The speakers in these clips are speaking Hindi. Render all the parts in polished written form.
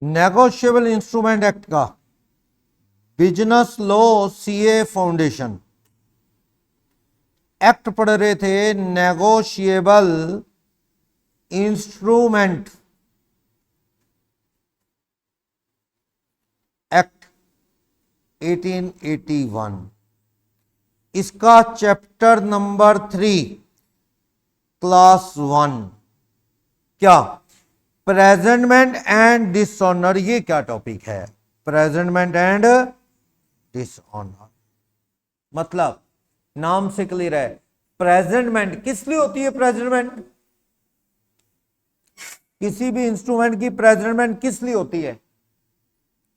नेगोशिएबल इंस्ट्रूमेंट एक्ट का, business law CA foundation act पढ़ रहे थे, नेगोशिएबल इंस्ट्रूमेंट एक्ट 1881, इसका चैप्टर नंबर 3 क्लास 1, क्या प्रेजेंटमेंट एंड डिसऑनर। ये क्या टॉपिक है? प्रेजेंटमेंट एंड डिसऑनर मतलब नाम से क्लियर है। प्रेजेंटमेंट किस लिए होती है? प्रेजेंटमेंट, किसी भी इंस्ट्रूमेंट की प्रेजेंटमेंट किस लिए होती है?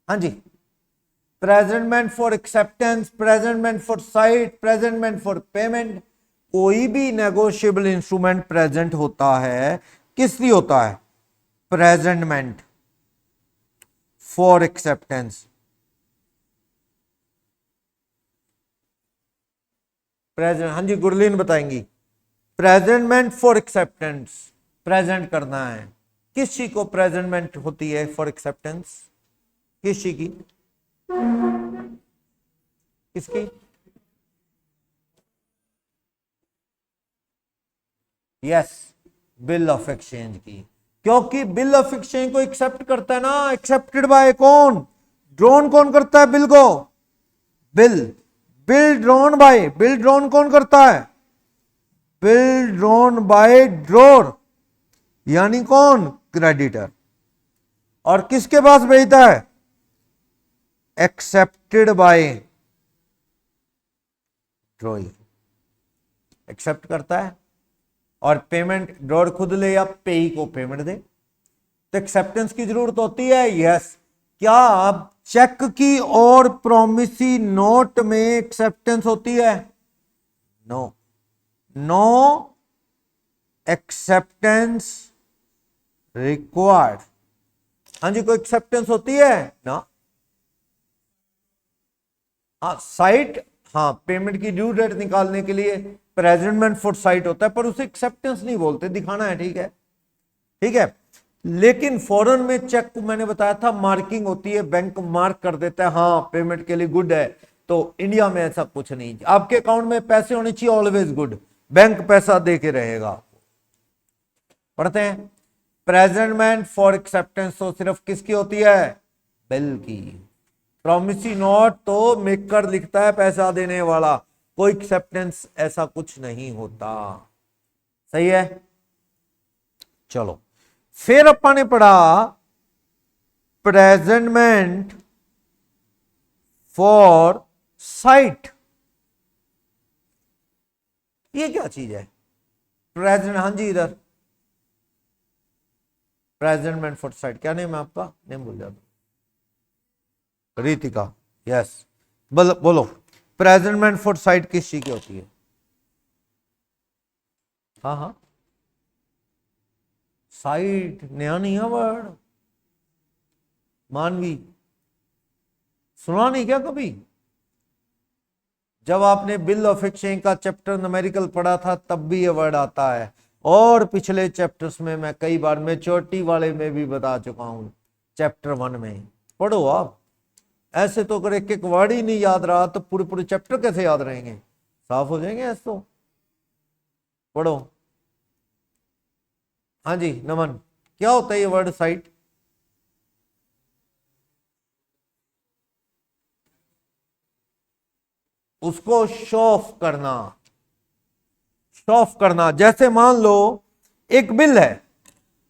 हाँ जी, presentment for acceptance, presentment for sight, presentment for payment. कोई भी नेगोशिएबल इंस्ट्रूमेंट प्रेजेंट होता है, किस लिए होता है? Presentment for acceptance, present. हाँ जी, गुरलीन बताएंगी। प्रेजेंटमेंट फॉर एक्सेप्टेंस, प्रेजेंट करना है। किस चीज को प्रेजेंटमेंट होती है फॉर एक्सेप्टेंस? किस चीज की? किसकी? यस, बिल ऑफ एक्सचेंज की। क्योंकि बिल ऑफ एक्सचेंज को एक्सेप्ट करता है ना, एक्सेप्टेड बाय कौन? ड्रॉन कौन करता है बिल को? Bill. Bill drawn by, bill drawn कौन करता है? बिल ड्रॉन बाय ड्रॉर, यानी कौन? क्रेडिटर। और किसके पास भेजता है? एक्सेप्टेड बाय ड्रॉई, एक्सेप्ट करता है। और पेमेंट ड्रॉर खुद ले या पेई को पेमेंट दे, तो एक्सेप्टेंस की जरूरत होती है। यस। क्या अब चेक की और प्रोमिसी नोट में एक्सेप्टेंस होती है? No, no acceptance required. हाँ जी, कोई एक्सेप्टेंस होती है ना? हाँ, साइट, हाँ, पेमेंट की ड्यू डेट निकालने के लिए प्रेजेंटमेंट फॉर साइट होता है, पर उसे एक्सेप्टेंस नहीं बोलते, दिखाना है। ठीक है, ठीक है। लेकिन फॉरेन में चेक को मैंने बताया था मार्किंग होती है, बैंक मार्क कर देता है, हाँ पेमेंट के लिए गुड है। तो इंडिया में ऐसा कुछ नहीं, आपके अकाउंट में पैसे होने चाहिए ऑलवेज गुड, बैंक पैसा दे के रहेगा। पढ़ते हैं, प्रेजेंटमेंट फॉर एक्सेप्टेंस तो सिर्फ किसकी होती है? बिल की। प्रॉमिसी नोट तो मेकर लिखता है पैसा देने वाला, कोई एक्सेप्टेंस ऐसा कुछ नहीं होता। सही है, चलो। फिर अपन ने पढ़ा प्रेजेंटमेंट फॉर साइट। ये क्या चीज है? प्रेजेंट, हाँ जी, इधर प्रेजेंटमेंट फॉर साइट। क्या नेम है आपका? नेम भूल जाता, रीतिका। यस, बोलो प्रेजेंटमेंट फॉर साइट किस चीज की होती है? हाँ हाँ, साइट नया नहीं है वर्ड, मानवी सुना नहीं क्या कभी? जब आपने बिल ऑफ एक्सचेंज का चैप्टर न्यूमेरिकल पढ़ा था तब भी ये वर्ड आता है, और पिछले चैप्टर्स में मैं कई बार मैच्योरिटी वाले में भी बता चुका हूं, चैप्टर 1 में पढ़ो आप। ऐसे तो अगर एक एक वर्ड ही नहीं याद रहा तो पूरे पूरे चैप्टर कैसे याद रहेंगे? साफ हो जाएंगे ऐसे तो। पढ़ो। हाँ जी नमन, क्या होता है ये वर्ड साइट? उसको शो ऑफ करना, शो ऑफ करना। जैसे मान लो एक बिल है,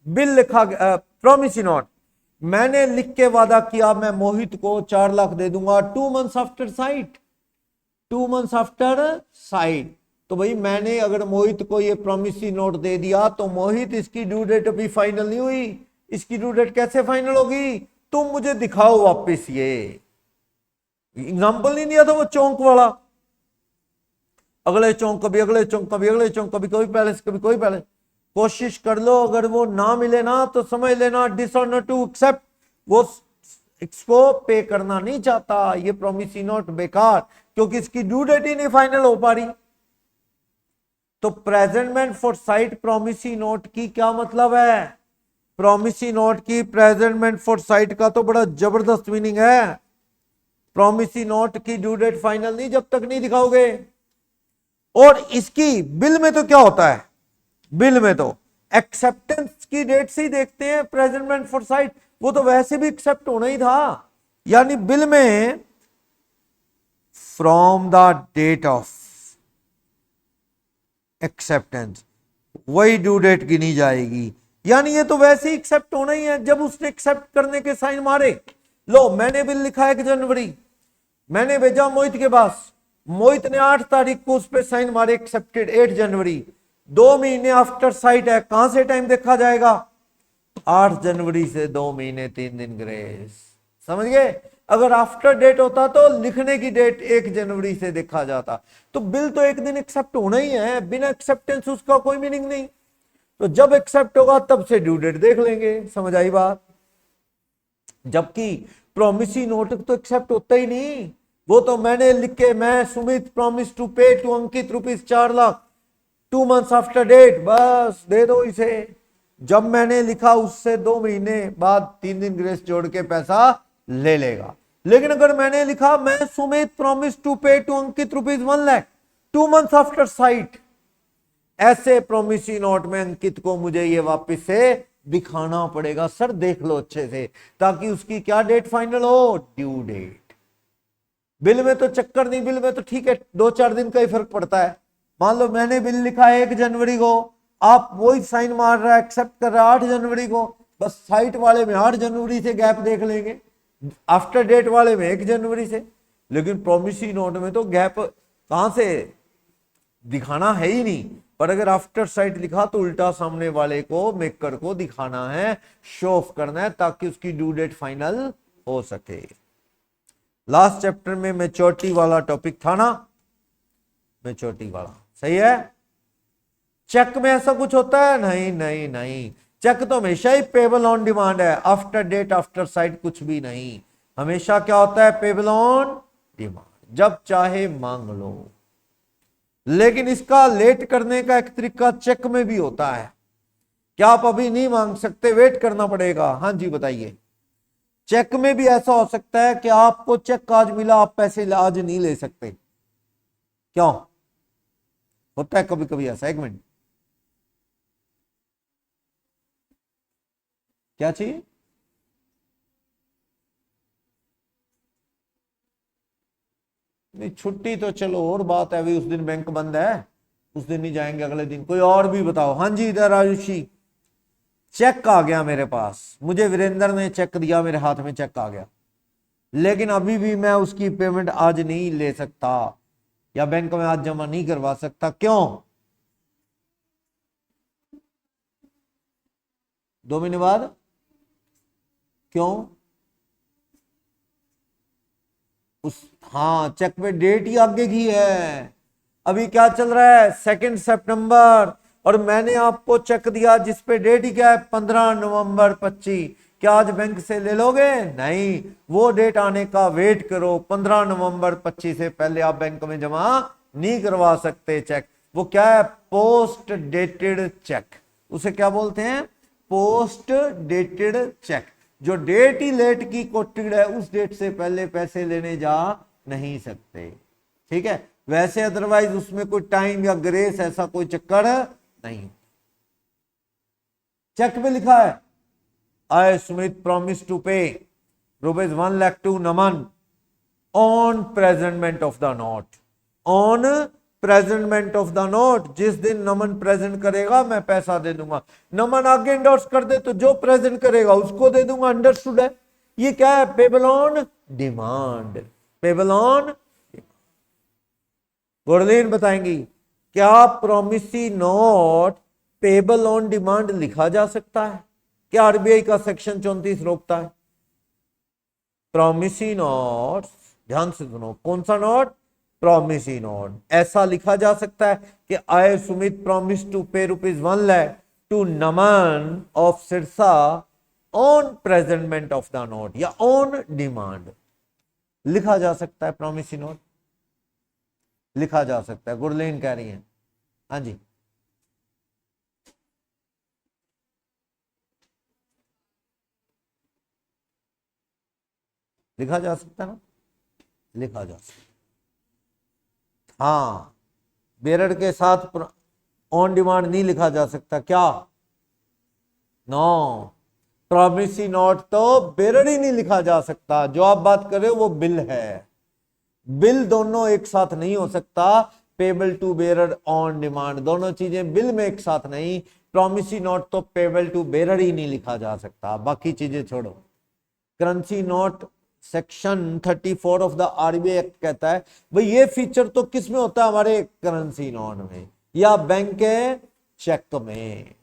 बिल लिखा प्रोमिसी नोट, मैंने लिख के वादा किया मैं मोहित को 4 लाख दे दूंगा 2 months after site, 2 months after site. तो भाई मैंने अगर मोहित को ये प्रोमिसी नोट दे दिया तो मोहित, इसकी ड्यू डेट अभी फाइनल नहीं हुई, इसकी ड्यू डेट कैसे फाइनल होगी? तुम मुझे दिखाओ वापस। ये एग्जांपल नहीं दिया था वो चौंक वाला, अगले चौंक, कभी अगले चौंक, कभी अगले चौंक, कभी कोई पैलेस, कभी कोई पैलेस। कोशिश कर लो, अगर वो ना मिले ना तो समझ लेना डिसऑनर टू एक्सेप्ट, वो इसको पे करना नहीं चाहता, ये प्रोमिसी नोट बेकार, क्योंकि इसकी ड्यू डेट ही नहीं फाइनल हो पा रही। तो presentment for site promisee note की क्या मतलब है? प्रोमिसी नोट की प्रेजेंटमेंट फॉर साइट का तो बड़ा जबरदस्त मीनिंग है। प्रोमिसी नोट की ड्यू डेट फाइनल नहीं जब तक नहीं दिखाओगे। और इसकी बिल में तो क्या होता है, बिल में तो एक्सेप्टेंस की डेट से ही देखते हैं प्रेजेंटमेंट फॉर साइट, वो तो वैसे भी एक्सेप्ट होना ही था। यानी बिल में from the date of acceptance वही ड्यू डेट गिनी जाएगी। यानी ये तो वैसे ही एक्सेप्ट होना ही है जब उसने एक्सेप्ट करने के साइन मारे। लो मैंने बिल लिखा 1 जनवरी, मैंने भेजा मोहित के पास, मोहित ने 8 तारीख को उस पर साइन मारे, एक्सेप्टेड 8 जनवरी। 2 महीने आफ्टर साइट है, कहां से टाइम देखा जाएगा, 8 जनवरी से 2 महीने 3 दिन ग्रेस। समझ गए। अगर आफ्टर डेट होता तो लिखने की डेट 1 जनवरी से देखा जाता। तो बिल तो एक दिन एक्सेप्ट होना ही है, बिना एक्सेप्टेंस उसका कोई मीनिंग नहीं। तो जब एक्सेप्ट होगा तब से ड्यू डेट देख लेंगे। समझ आई बात। जबकि प्रोमिसी नोट तो एक्सेप्ट होता ही नहीं, वो तो मैंने लिख के, मैं Sumit promise to pay to Ankit ₹4,00,000 2 months after date, बस दे दो इसे। जब मैंने लिखा उससे 2 महीने बाद 3 दिन ग्रेस जोड़ के पैसा ले लेगा। लेकिन अगर मैंने लिखा मैं Sumit promise to pay to Ankit ₹1,00,000 2 months after sight, ऐसे प्रोमिसी नोट में अंकित को मुझे ये वापस से दिखाना पड़ेगा, सर देख लो अच्छे से, ताकि उसकी क्या डेट फाइनल हो, ड्यू डेट। बिल में तो चक्कर नहीं, बिल में तो ठीक है 2-4 दिन का ही फर्क पड़ता है। मान लो मैंने बिल लिखा है 1 जनवरी को, आप वही साइन मार रहा है, एक्सेप्ट कर रहा है 8 जनवरी को, बस साइट वाले में 8 जनवरी से गैप देख लेंगे, आफ्टर डेट वाले में 1 जनवरी से। लेकिन प्रोमिसी नोट में तो गैप कहां से दिखाना है ही नहीं। पर अगर आफ्टर साइट लिखा तो उल्टा सामने वाले को, मेकर को दिखाना है, शो ऑफ करना है, ताकि उसकी ड्यू डेट फाइनल हो सके। लास्ट चैप्टर में मैच्योरिटी वाला टॉपिक था ना, मैच्योरिटी वाला, सही है। चेक में ऐसा कुछ होता है, नहीं नहीं नहीं, चेक तो हमेशा ही पेबल ऑन डिमांड है, आफ्टर डेट आफ्टर साइट कुछ भी नहीं। हमेशा क्या होता है, पेबल ऑन डिमांड, जब चाहे मांग लो। लेकिन इसका लेट करने का एक तरीका चेक में भी होता है, क्या आप अभी नहीं मांग सकते, वेट करना पड़ेगा। हाँ जी बताइए। चेक में भी ऐसा हो सकता है कि आपको चेक आज मिला, आप पैसे आज नहीं ले सकते, क्यों होता है कभी कभी ऐसा। 1 मिनट, क्या चाहिए, नहीं छुट्टी तो चलो और बात है, अभी उस दिन बैंक बंद है, उस दिन नहीं जाएंगे, अगले दिन कोई और भी बताओ। हाँ जी इधर आयुषी, चेक आ गया मेरे पास, मुझे वीरेंद्र ने चेक दिया, मेरे हाथ में चेक आ गया, लेकिन अभी भी मैं उसकी पेमेंट आज नहीं ले सकता या बैंक में आज जमा नहीं करवा सकता, क्यों, 2 महीने बाद, क्यों, उस, हाँ चेक पे डेट ही आगे की है। अभी क्या चल रहा है, 2 सितंबर, और मैंने आपको चेक दिया जिसपे डेट ही क्या है, 15 नवंबर 25। क्या आज बैंक से ले लोगे, नहीं, वो डेट आने का वेट करो, 15 नवंबर 25 से पहले आप बैंक में जमा नहीं करवा सकते चेक। वो क्या है, पोस्ट डेटेड चेक, उसे क्या बोलते हैं, पोस्ट डेटेड चेक। जो डेट ही लेट की कोटेड है, उस डेट से पहले पैसे लेने जा नहीं सकते, ठीक है। वैसे अदरवाइज उसमें कोई टाइम या ग्रेस ऐसा कोई चक्कर नहीं। चेक में लिखा है, आई Sumit promise to pay ₹1,00,000 to Naman on presentment of the note, on presentment of the note, जिस दिन नमन प्रेजेंट करेगा मैं पैसा दे दूंगा। नमन आगे इंडोर्स कर दे तो जो प्रेजेंट करेगा उसको दे दूंगा, अंडरस्टूड है। ये क्या है, payable on demand, payable on. Gurleen बताएंगी, क्या promisee note payable on demand लिखा जा सकता है, क्या आरबीआई का सेक्शन 34 रोकता है। प्रोमिसी नोट, ध्यान से सुनो, कौन सा नोट, प्रोमिसी नोट, ऐसा लिखा जा सकता है कि आई Sumit promise to pay ₹1,00,000 to Naman of Sirsa on presentment of the note, या ऑन डिमांड लिखा जा सकता है, प्रोमिसी नोट लिखा जा सकता है। गुरलीन कह रही है, हाँ जी। लिखा जा सकता है ना, लिखा जा सकता। हाँ, बेरर के साथ ऑन डिमांड नहीं लिखा जा सकता, क्या? नो, प्रॉमिसी नोट तो बेरर ही नहीं लिखा जा सकता। जो आप बात कर रहे हो वो बिल है। बिल दोनों एक साथ नहीं हो सकता। Payable to bearer, on demand, दोनों चीजें बिल में एक साथ नहीं। प्रॉमिसी नोट तो पेबल टू बेरर ही नहीं लिखा जा सकता, बाकी चीजें छोड़ो। Currency note section 34 of the RBI act कहता है भाई ये फीचर तो किस में होता है? हमारे करेंसी नोट में या बैंक के चेक में।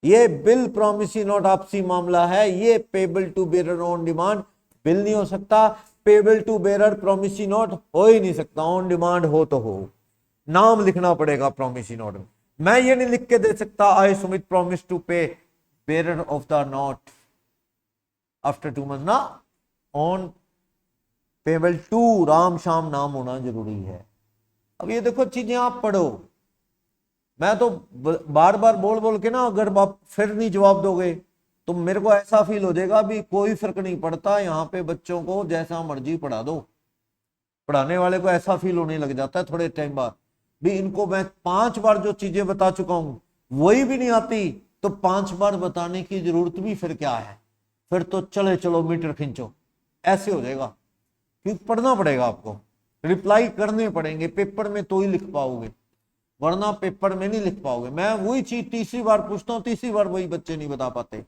ये बिल प्रॉमिसी नोट आपसी मामला है, ये payable to bearer on demand bill नहीं हो सकता। Payable to bearer promissory note हो ही नहीं सकता, ऑन डिमांड हो तो हो, नाम लिखना पड़ेगा प्रॉमिसी नोट में। मैं ये नहीं लिख के दे सकता I Sumit promise to pay bearer of the note after 2 months ना, on payable to Ram Shyam नाम होना जरूरी है। अब ये देखो चीजें आप पढ़ो, मैं तो बार बार बोल बोल के ना, अगर आप फिर नहीं जवाब दोगे तो मेरे को ऐसा फील हो जाएगा भी कोई फर्क नहीं पड़ता, यहाँ पे बच्चों को जैसा मर्जी पढ़ा दो। पढ़ाने वाले को ऐसा फील होने लग जाता है थोड़े टाइम बाद भी इनको मैं 5 बार जो चीजें बता चुका हूं वही भी नहीं आती, तो 5 बार बताने की जरूरत भी फिर क्या है? फिर तो चले चलो मीटर खींचो, ऐसे हो जाएगा। क्योंकि पढ़ना पड़ेगा आपको, रिप्लाई करने पड़ेंगे पेपर में तो ही लिख पाओगे, वरना पेपर में नहीं लिख पाओगे। मैं वही चीज तीसरी बार पूछता हूँ, तीसरी बार वही बच्चे नहीं बता पाते।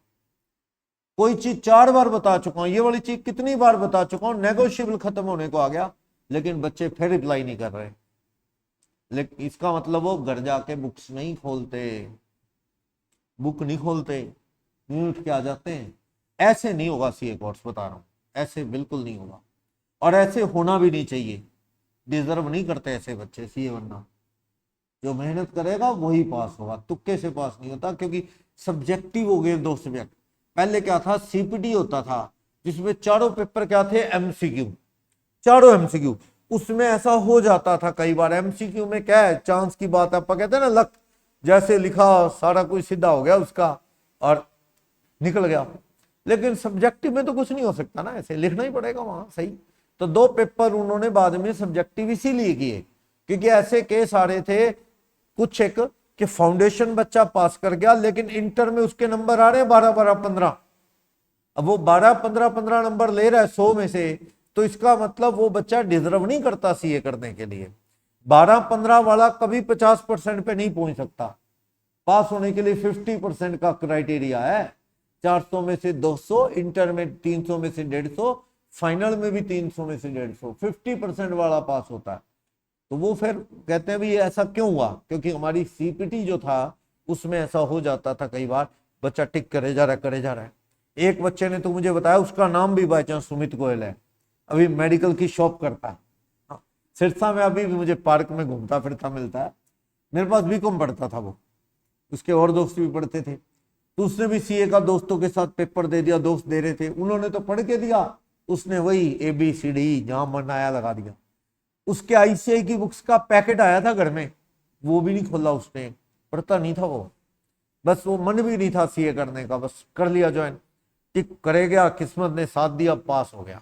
कोई चीज 4 बार बता चुका हूं, ये वाली चीज कितनी बार बता चुका हूं, नेगोशिएबल खत्म होने को आ गया, लेकिन बच्चे फिर रिप्लाई नहीं कर रहे। लेकिन इसका मतलब वो घर जाके बुक्स नहीं खोलते, बुक नहीं खोलते, नहीं उठ के आ जाते हैं। ऐसे नहीं होगा सीए कोर्स, बता रहा हूं, ऐसे बिल्कुल नहीं होगा, और ऐसे होना भी नहीं चाहिए। डिजर्व नहीं करते ऐसे बच्चे सीए बनना। जो मेहनत करेगा वही पास होगा, तुक्के से पास नहीं होता, क्योंकि सब्जेक्टिव हो गए 2 सब्जेक्ट। पहले क्या था, सीपीटी होता था जिसमें चारों पेपर क्या थे, एमसीक्यू, चारों एमसीक्यू। उसमें ऐसा हो जाता था कई बार, एमसीक्यू में क्या है, चांस की बात है, आप कहते हैं ना लक, जैसे लिखा सारा कुछ सीधा हो गया उसका और निकल गया। लेकिन सब्जेक्टिव में तो कुछ नहीं हो सकता ना, ऐसे लिखना ही पड़ेगा वहां, सही। तो 2 पेपर उन्होंने बाद में सब्जेक्टिव इसीलिए किए क्योंकि ऐसे केस आ रहे थे कुछ एक कि फाउंडेशन बच्चा पास कर गया, लेकिन इंटर में उसके नंबर आ रहे हैं 12-12-15। अब वो 12-15 नंबर ले रहा है 100 में से, तो इसका मतलब वो बच्चा डिजर्व नहीं करता सीए करने के लिए। 12-15 वाला कभी 50% पे नहीं पहुंच सकता। पास होने के लिए 50% का क्राइटेरिया है। 400 में से 200, इंटर में 300 में से 150, फाइनल में भी 300 में से 150, 50% वाला पास होता है। तो वो फिर कहते हैं भी ऐसा क्यों हुआ, क्योंकि हमारी सीपीटी जो था उसमें ऐसा हो जाता था कई बार, बच्चा टिक करे जा रहा है। एक बच्चे ने तो मुझे बताया उसका नाम भी बाय चांस सुमित गोयल है, अभी मेडिकल की शॉप करता है सिरसा में, अभी भी मुझे पार्क में घूमता फिरता मिलता है। मेरे पास बीकॉम पढ़ता था वो, उसके और दोस्त भी पढ़ते थे, तो उसने भी सीए का दोस्तों के साथ पेपर दे दिया, दोस्त दे रहे थे, उन्होंने तो पढ़ के दिया, उसने वही ABCD जहां मन आया लगा दिया। उसके आईसीआई की बुक्स का पैकेट आया था घर में, वो भी नहीं खोला उसने, पढ़ता नहीं था वो, बस वो मन भी नहीं था सीए करने का, बस कर लिया ज्वाइन, टिक करे गया, किस्मत ने साथ दिया, पास हो गया।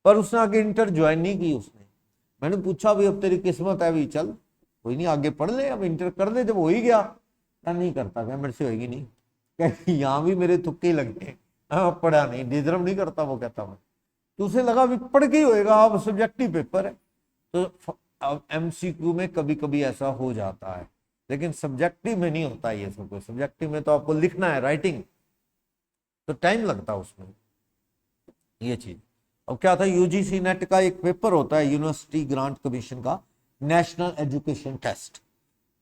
पर उसने आगे इंटर ज्वाइन नहीं की उसने। मैंने पूछा भी अब तेरी किस्मत है भी, चल कोई नहीं आगे पढ़ ले, अब इंटर कर ले। जब हो ही गया नहीं करता, क्या मेरे से होगी नहीं, क्या यहाँ भी मेरे तुक्के लगे, पढ़ा नहीं, डिजर्व नहीं करता वो, कहता मैं। तो उसे लगा भी पढ़ के ही होएगा, अब सब्जेक्टिव पेपर है। तो एमसीक्यू में कभी कभी ऐसा हो जाता है, लेकिन सब्जेक्टिव में नहीं होता ये सब कुछ। सब्जेक्टिव में तो आपको लिखना है, राइटिंग, तो टाइम लगता है उसमें, ये चीज। अब क्या था, यूजीसी नेट का एक पेपर होता है, यूनिवर्सिटी ग्रांट कमीशन का नेशनल एजुकेशन टेस्ट।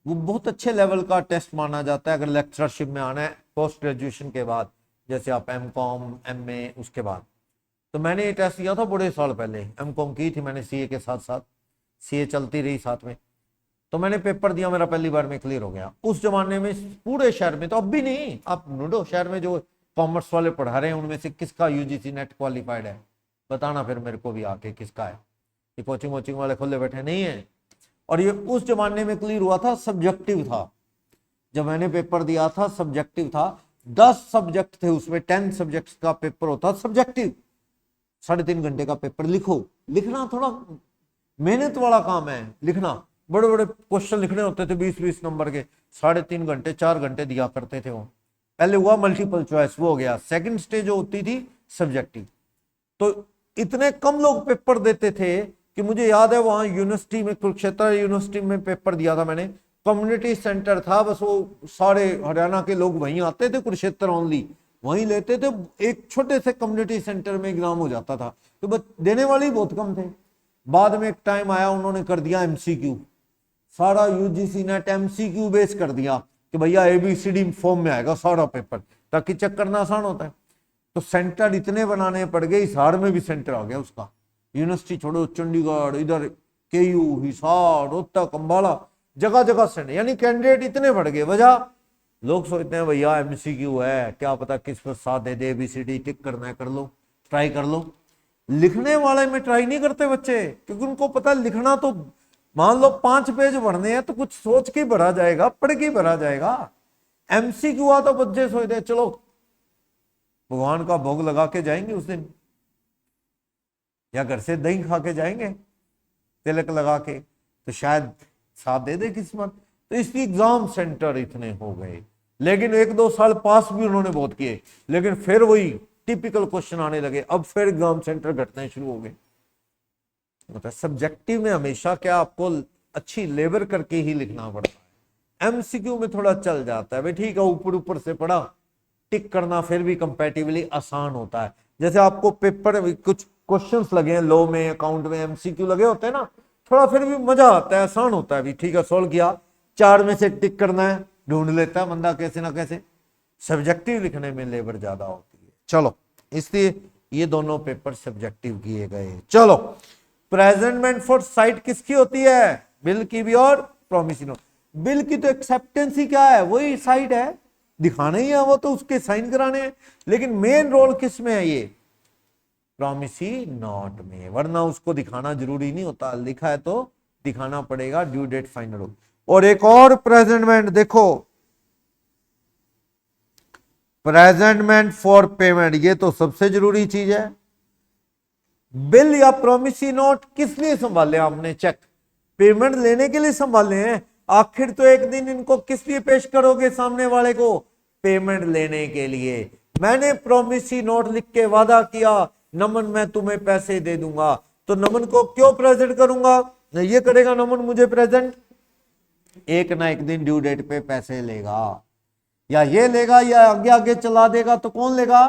वो बहुत अच्छे लेवल का टेस्ट माना जाता है अगर लेक्चरशिप में आना है पोस्ट ग्रेजुएशन के बाद, जैसे आप एमकॉम, एमए, उसके बाद। तो मैंने ये टेस्ट दिया था बड़े साल पहले, एमकॉम की थी मैंने सीए के साथ साथ, सीए चलती रही साथ में, तो मैंने पेपर दिया, मेरा पहली बार में क्लियर हो गया। उस जमाने में पूरे शहर में, तो अब भी नहीं, आप ढूंढो शहर में जो कॉमर्स वाले पढ़ा रहे हैं उनमें से किसका यूजीसी नेट क्वालिफाइड है, बताना फिर मेरे को भी आके किसका है। ये कोचिंग वोचिंग वाले खुले बैठे नहीं है। और ये उस जमाने में क्लियर हुआ था, सब्जेक्टिव था, जब मैंने पेपर दिया था सब्जेक्टिव था, 10 सब्जेक्ट थे उसमें, 10 सब्जेक्ट का पेपर होता सब्जेक्टिव। 3.5 घंटे का पेपर लिखो। लिखना थोड़ा मेहनत वाला काम है, लिखना बड़े बड़े क्वेश्चन लिखने होते थे 20-20 नंबर के, 3.5 घंटे 4 घंटे दिया करते थे वो। पहले हुआ मल्टीपल चॉइस, वो हो गया। सेकंड स्टेज जो होती थी सब्जेक्टिव। तो इतने कम लोग पेपर देते थे कि मुझे याद है वहां यूनिवर्सिटी में, कुरुक्षेत्र यूनिवर्सिटी में पेपर दिया था मैंने। कम्युनिटी सेंटर था, बस वो सारे हरियाणा के लोग वहीं आते थे, कुरुक्षेत्र ओनली वहीं लेते थे। एक छोटे से कम्युनिटी सेंटर में एग्जाम हो जाता था, तो बस देने वाले ही बहुत कम थे। बाद में एक टाइम आया, उन्होंने कर दिया एमसीक्यू, सारा यूजीसी नेट एमसीक्यू बेस कर दिया कि भैया एबीसीडी फॉर्म में आएगा सारा पेपर, ताकि चेक करना आसान होता है। तो सेंटर इतने बनाने पड़ गए, हिसार में भी सेंटर आ गया उसका। यूनिवर्सिटी छोड़ो, चंडीगढ़, इधर केयू, हिसार, रोहतक, अंबाला, जगह जगह सेंटर, यानी कैंडिडेट इतने बढ़ गए। वजह, लोग सोचते हैं भैया एमसीक्यू है, क्या पता किस पर साथ दे दे, एबीसीडी टिक करना है, कर लो, ट्राई कर लो। लिखने वाले में ट्राई नहीं करते बच्चे, क्योंकि उनको पता है लिखना तो, मान लो 5 पेज भरने हैं तो कुछ सोच के भरा जाएगा, पढ़ के भरा जाएगा। एमसीक्यू हुआ तो बच्चे सोचते चलो भगवान का भोग लगा के जाएंगे उस दिन, या घर से दही खा के जाएंगे तिलक लगा के, तो शायद साथ दे दे किस्मत। तो इसलिए एग्जाम सेंटर इतने हो गए। लेकिन 1-2 साल पास भी उन्होंने बहुत किए, लेकिन फिर वही टिपिकल क्वेश्चन आने लगे। अब फिर एग्जाम सेंटर घटने शुरू हो गए। मतलब सब्जेक्टिव में हमेशा क्या आपको अच्छी लेबर करके ही लिखना पड़ता है। एमसीक्यू में थोड़ा चल जाता है भाई, ठीक है ऊपर ऊपर से पढ़ा, टिक करना फिर भी कंपैरेटिवली आसान होता है। जैसे आपको पेपर कुछ क्वेश्चंस लगे हैं लॉ में, अकाउंट में एमसीक्यू लगे होते हैं ना, थोड़ा फिर भी मजा आता है, आसान होता है भी, ठीक है सोल्व किया, 4 में से टिक करना है, ढूंढ लेता है बंदा कैसे ना कैसे। सब्जेक्टिव लिखने में लेबर ज्यादा होती है। चलो, इसलिए ये दोनों पेपर सब्जेक्टिव किए गए। चलो, प्रेजेंटमेंट फॉर साइट किसकी होती है? बिल की भी और प्रोमिसी नोट। बिल की तो एक्सेप्टेंस ही क्या है, वही साइट है, दिखाना ही है वो, तो उसके साइन कराने हैं। लेकिन मेन रोल किस में है? ये प्रोमिसी नोट में, वरना उसको दिखाना जरूरी नहीं होता, लिखा है तो दिखाना पड़ेगा, ड्यू डेट फाइनल हो। और एक और प्रेजेंटमेंट देखो, प्रेजेंटमेंट फॉर पेमेंट, ये तो सबसे जरूरी चीज है। बिल या प्रोमिसी नोट किस लिए संभाले आपने? चेक पेमेंट लेने के लिए संभाले हैं। आखिर तो एक दिन इनको किस लिए पेश करोगे सामने वाले को? पेमेंट लेने के लिए। मैंने प्रोमिसी नोट लिख के वादा किया, नमन मैं तुम्हें पैसे दे दूंगा, तो नमन को क्यों प्रेजेंट करूंगा? ये करेगा नमन मुझे प्रेजेंट, एक ना एक दिन ड्यू डेट पे पैसे लेगा, या ये लेगा या आगे आगे चला देगा, तो कौन लेगा?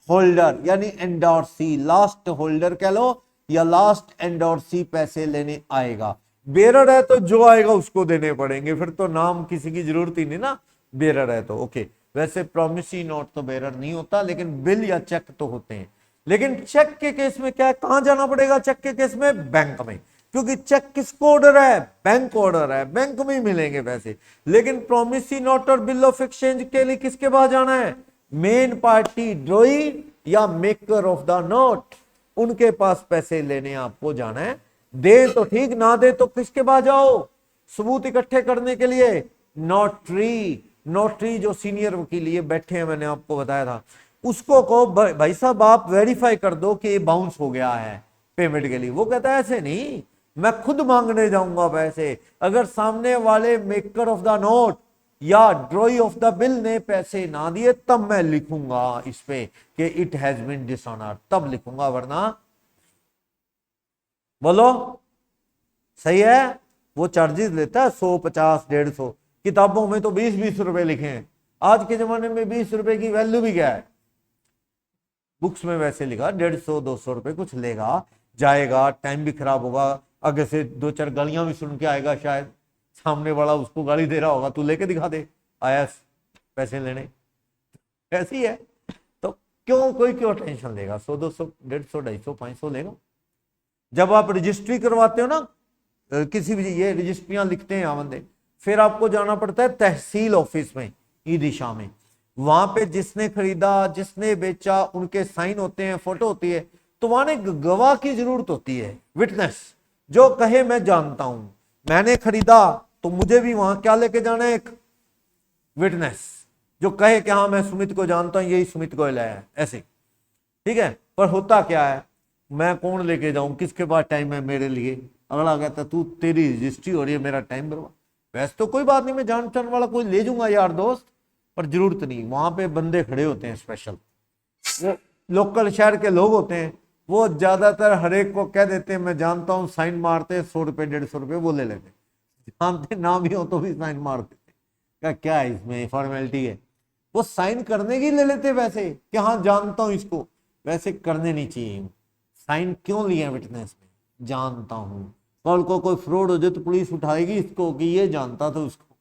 होल्डर, यानी एंडोर्सी, लास्ट होल्डर कह लो, या लास्ट एंडोर्सी पैसे लेने आएगा। बेरर है तो जो आएगा उसको देने पड़ेंगे, फिर तो नाम किसी की जरूरत ही नहीं ना, बेरर है तो। ओके, वैसे प्रोमिसी नोट तो बेरर नहीं होता, लेकिन बिल या चेक तो होते हैं। लेकिन चेक के केस में क्या है, कहां जाना पड़ेगा? चेक के केस में बैंक में, क्योंकि चेक किसको ऑर्डर है? बैंक ऑर्डर है, बैंक में ही मिलेंगे पैसे। लेकिन प्रोमिसी नोट और बिल ऑफ एक्सचेंज के लिए किसके पास जाना है? मेन पार्टी ड्रॉई या मेकर ऑफ द नोट, उनके पास पैसे लेने आपको जाना है। दे तो ठीक, ना दे तो किसके पास जाओ सबूत इकट्ठे करने के लिए? नोटरी। नोटरी जो सीनियर वकील ये बैठे हैं, मैंने आपको बताया था, उसको कहो भाई साहब आप वेरीफाई कर दो कि ये बाउंस हो गया है पेमेंट के लिए। वो कहता है ऐसे नहीं, मैं खुद मांगने जाऊंगा पैसे। अगर सामने वाले मेकर ऑफ द नोट या ड्रॉई ऑफ द बिल ने पैसे ना दिए, तब मैं लिखूंगा इस पे कि इट हैज बीन डिसऑनर, तब लिखूंगा, वरना बोलो सही है। वो चार्जेस लेता है 100, 50, 150, किताबों में तो 20-20 रुपए लिखे हैं। आज के जमाने में 20 रुपए की वैल्यू भी क्या है? बुक्स में वैसे लिखा 150, 200 रुपए कुछ लेगा, जाएगा, टाइम भी खराब होगा, आगे से 2-4 गालियां भी सुन के आएगा, शायद सामने वाला उसको गाली दे रहा होगा, तू लेके दिखा दे आया पैसे लेने, ऐसी है। तो क्यों कोई क्यों टेंशन लेगा? 100, 200, 150, 250, 500 लेगा। जब आप रजिस्ट्री करवाते हो ना किसी भी, ये रजिस्ट्रियां लिखते हैं बंदे, फिर आपको जाना पड़ता है तहसील ऑफिस में, ई दिशा में। वहां पे जिसने खरीदा, जिसने बेचा, उनके साइन होते हैं, फोटो होती है। तो वहां एक गवाह की जरूरत होती है, विटनेस, जो कहे मैं जानता हूं, मैंने खरीदा, तो मुझे भी वहां क्या लेके जाना है? एक विटनेस जो कहे कि हाँ मैं सुमित को जानता हूं, यही सुमित गोयल है, ऐसे। ठीक है, पर होता क्या है, मैं कौन लेके जाऊं, किसके पास टाइम है मेरे लिए। अगला कहता तू तेरी रजिस्ट्री हो रही है, मेरा टाइम बर्बाद। वैसे तो कोई बात नहीं, मैं जान पहचान वाला कोई ले जाऊंगा यार दोस्त, पर जरूरत नहीं। वहां पे बंदे खड़े होते हैं स्पेशल, वो लोकल शहर के लोग होते हैं, वो ज्यादातर हर एक को कह देते हैं मैं जानता हूँ, साइन मारते 100 रुपये 150 रुपये वो ले लेते, जानते ना भी हो तो भी साइन मार देते। क्या है इसमें, फॉर्मेलिटी है। वो साइन करने की ले लेते वैसे कि हाँ जानता हूं इसको, वैसे करने नहीं चाहिए। साइन क्यों लिया विटनेस में, जानता हूं, कल को कोई फ्रॉड हो जाए तो पुलिस उठाएगी इसको कि ये जानता था उसको,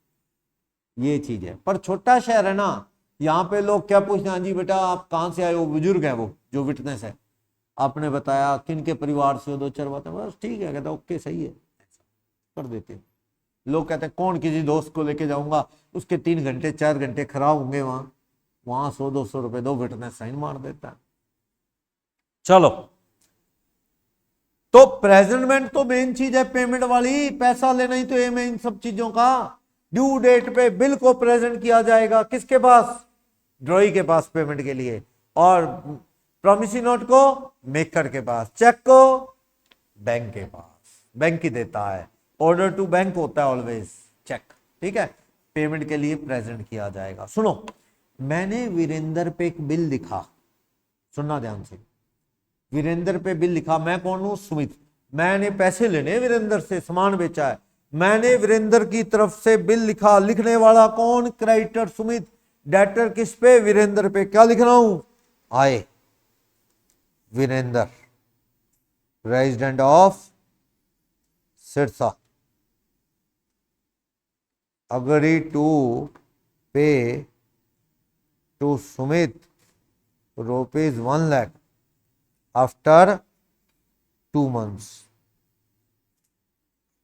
ये चीज है। पर छोटा शहर है ना, यहाँ पे लोग क्या पूछते हैं, हाँ जी बेटा आप कहाँ से आए हो, बुजुर्ग है वो जो विटनेस है, आपने बताया किन के परिवार से हो, 2-4 बातें, बस ठीक है, कहता ओके सही है, कर देते हैं। लोग कहते हैं कौन किसी दोस्त को लेके जाऊंगा, उसके 3 घंटे 4 घंटे खराब होंगे वहां 100-200 रुपए दो, विटनेस साइन मार देता है। चलो, तो प्रेजेंटमेंट तो मेन चीज है पेमेंट वाली, पैसा लेना ही तो एम है इन सब चीजों का। ड्यू डेट पे बिल को प्रेजेंट किया जाएगा किसके पास, ड्रॉई के पास पेमेंट के लिए, और प्रॉमिसरी नोट को मेकर के पास, चेक को बैंक के पास, बैंक ही देता है, ऑर्डर टू बैंक होता है ऑलवेज चेक, ठीक है। पेमेंट के लिए प्रेजेंट किया जाएगा। सुनो, मैंने वीरेंद्र पे एक बिल लिखा, सुनना ध्यान से, वीरेंद्र पे बिल लिखा, मैं कौन हूं, सुमित, मैंने पैसे लेने वीरेंद्र से, सामान बेचा है, मैंने वीरेंद्र की तरफ से बिल लिखा, लिखने वाला कौन, क्रेडिटर सुमित, डेटर किस पे, वीरेंद्र पे, क्या लिख रहा हूं, I Virendra resident of Sirsa agree to pay to Sumit ₹1 lakh after 2 months।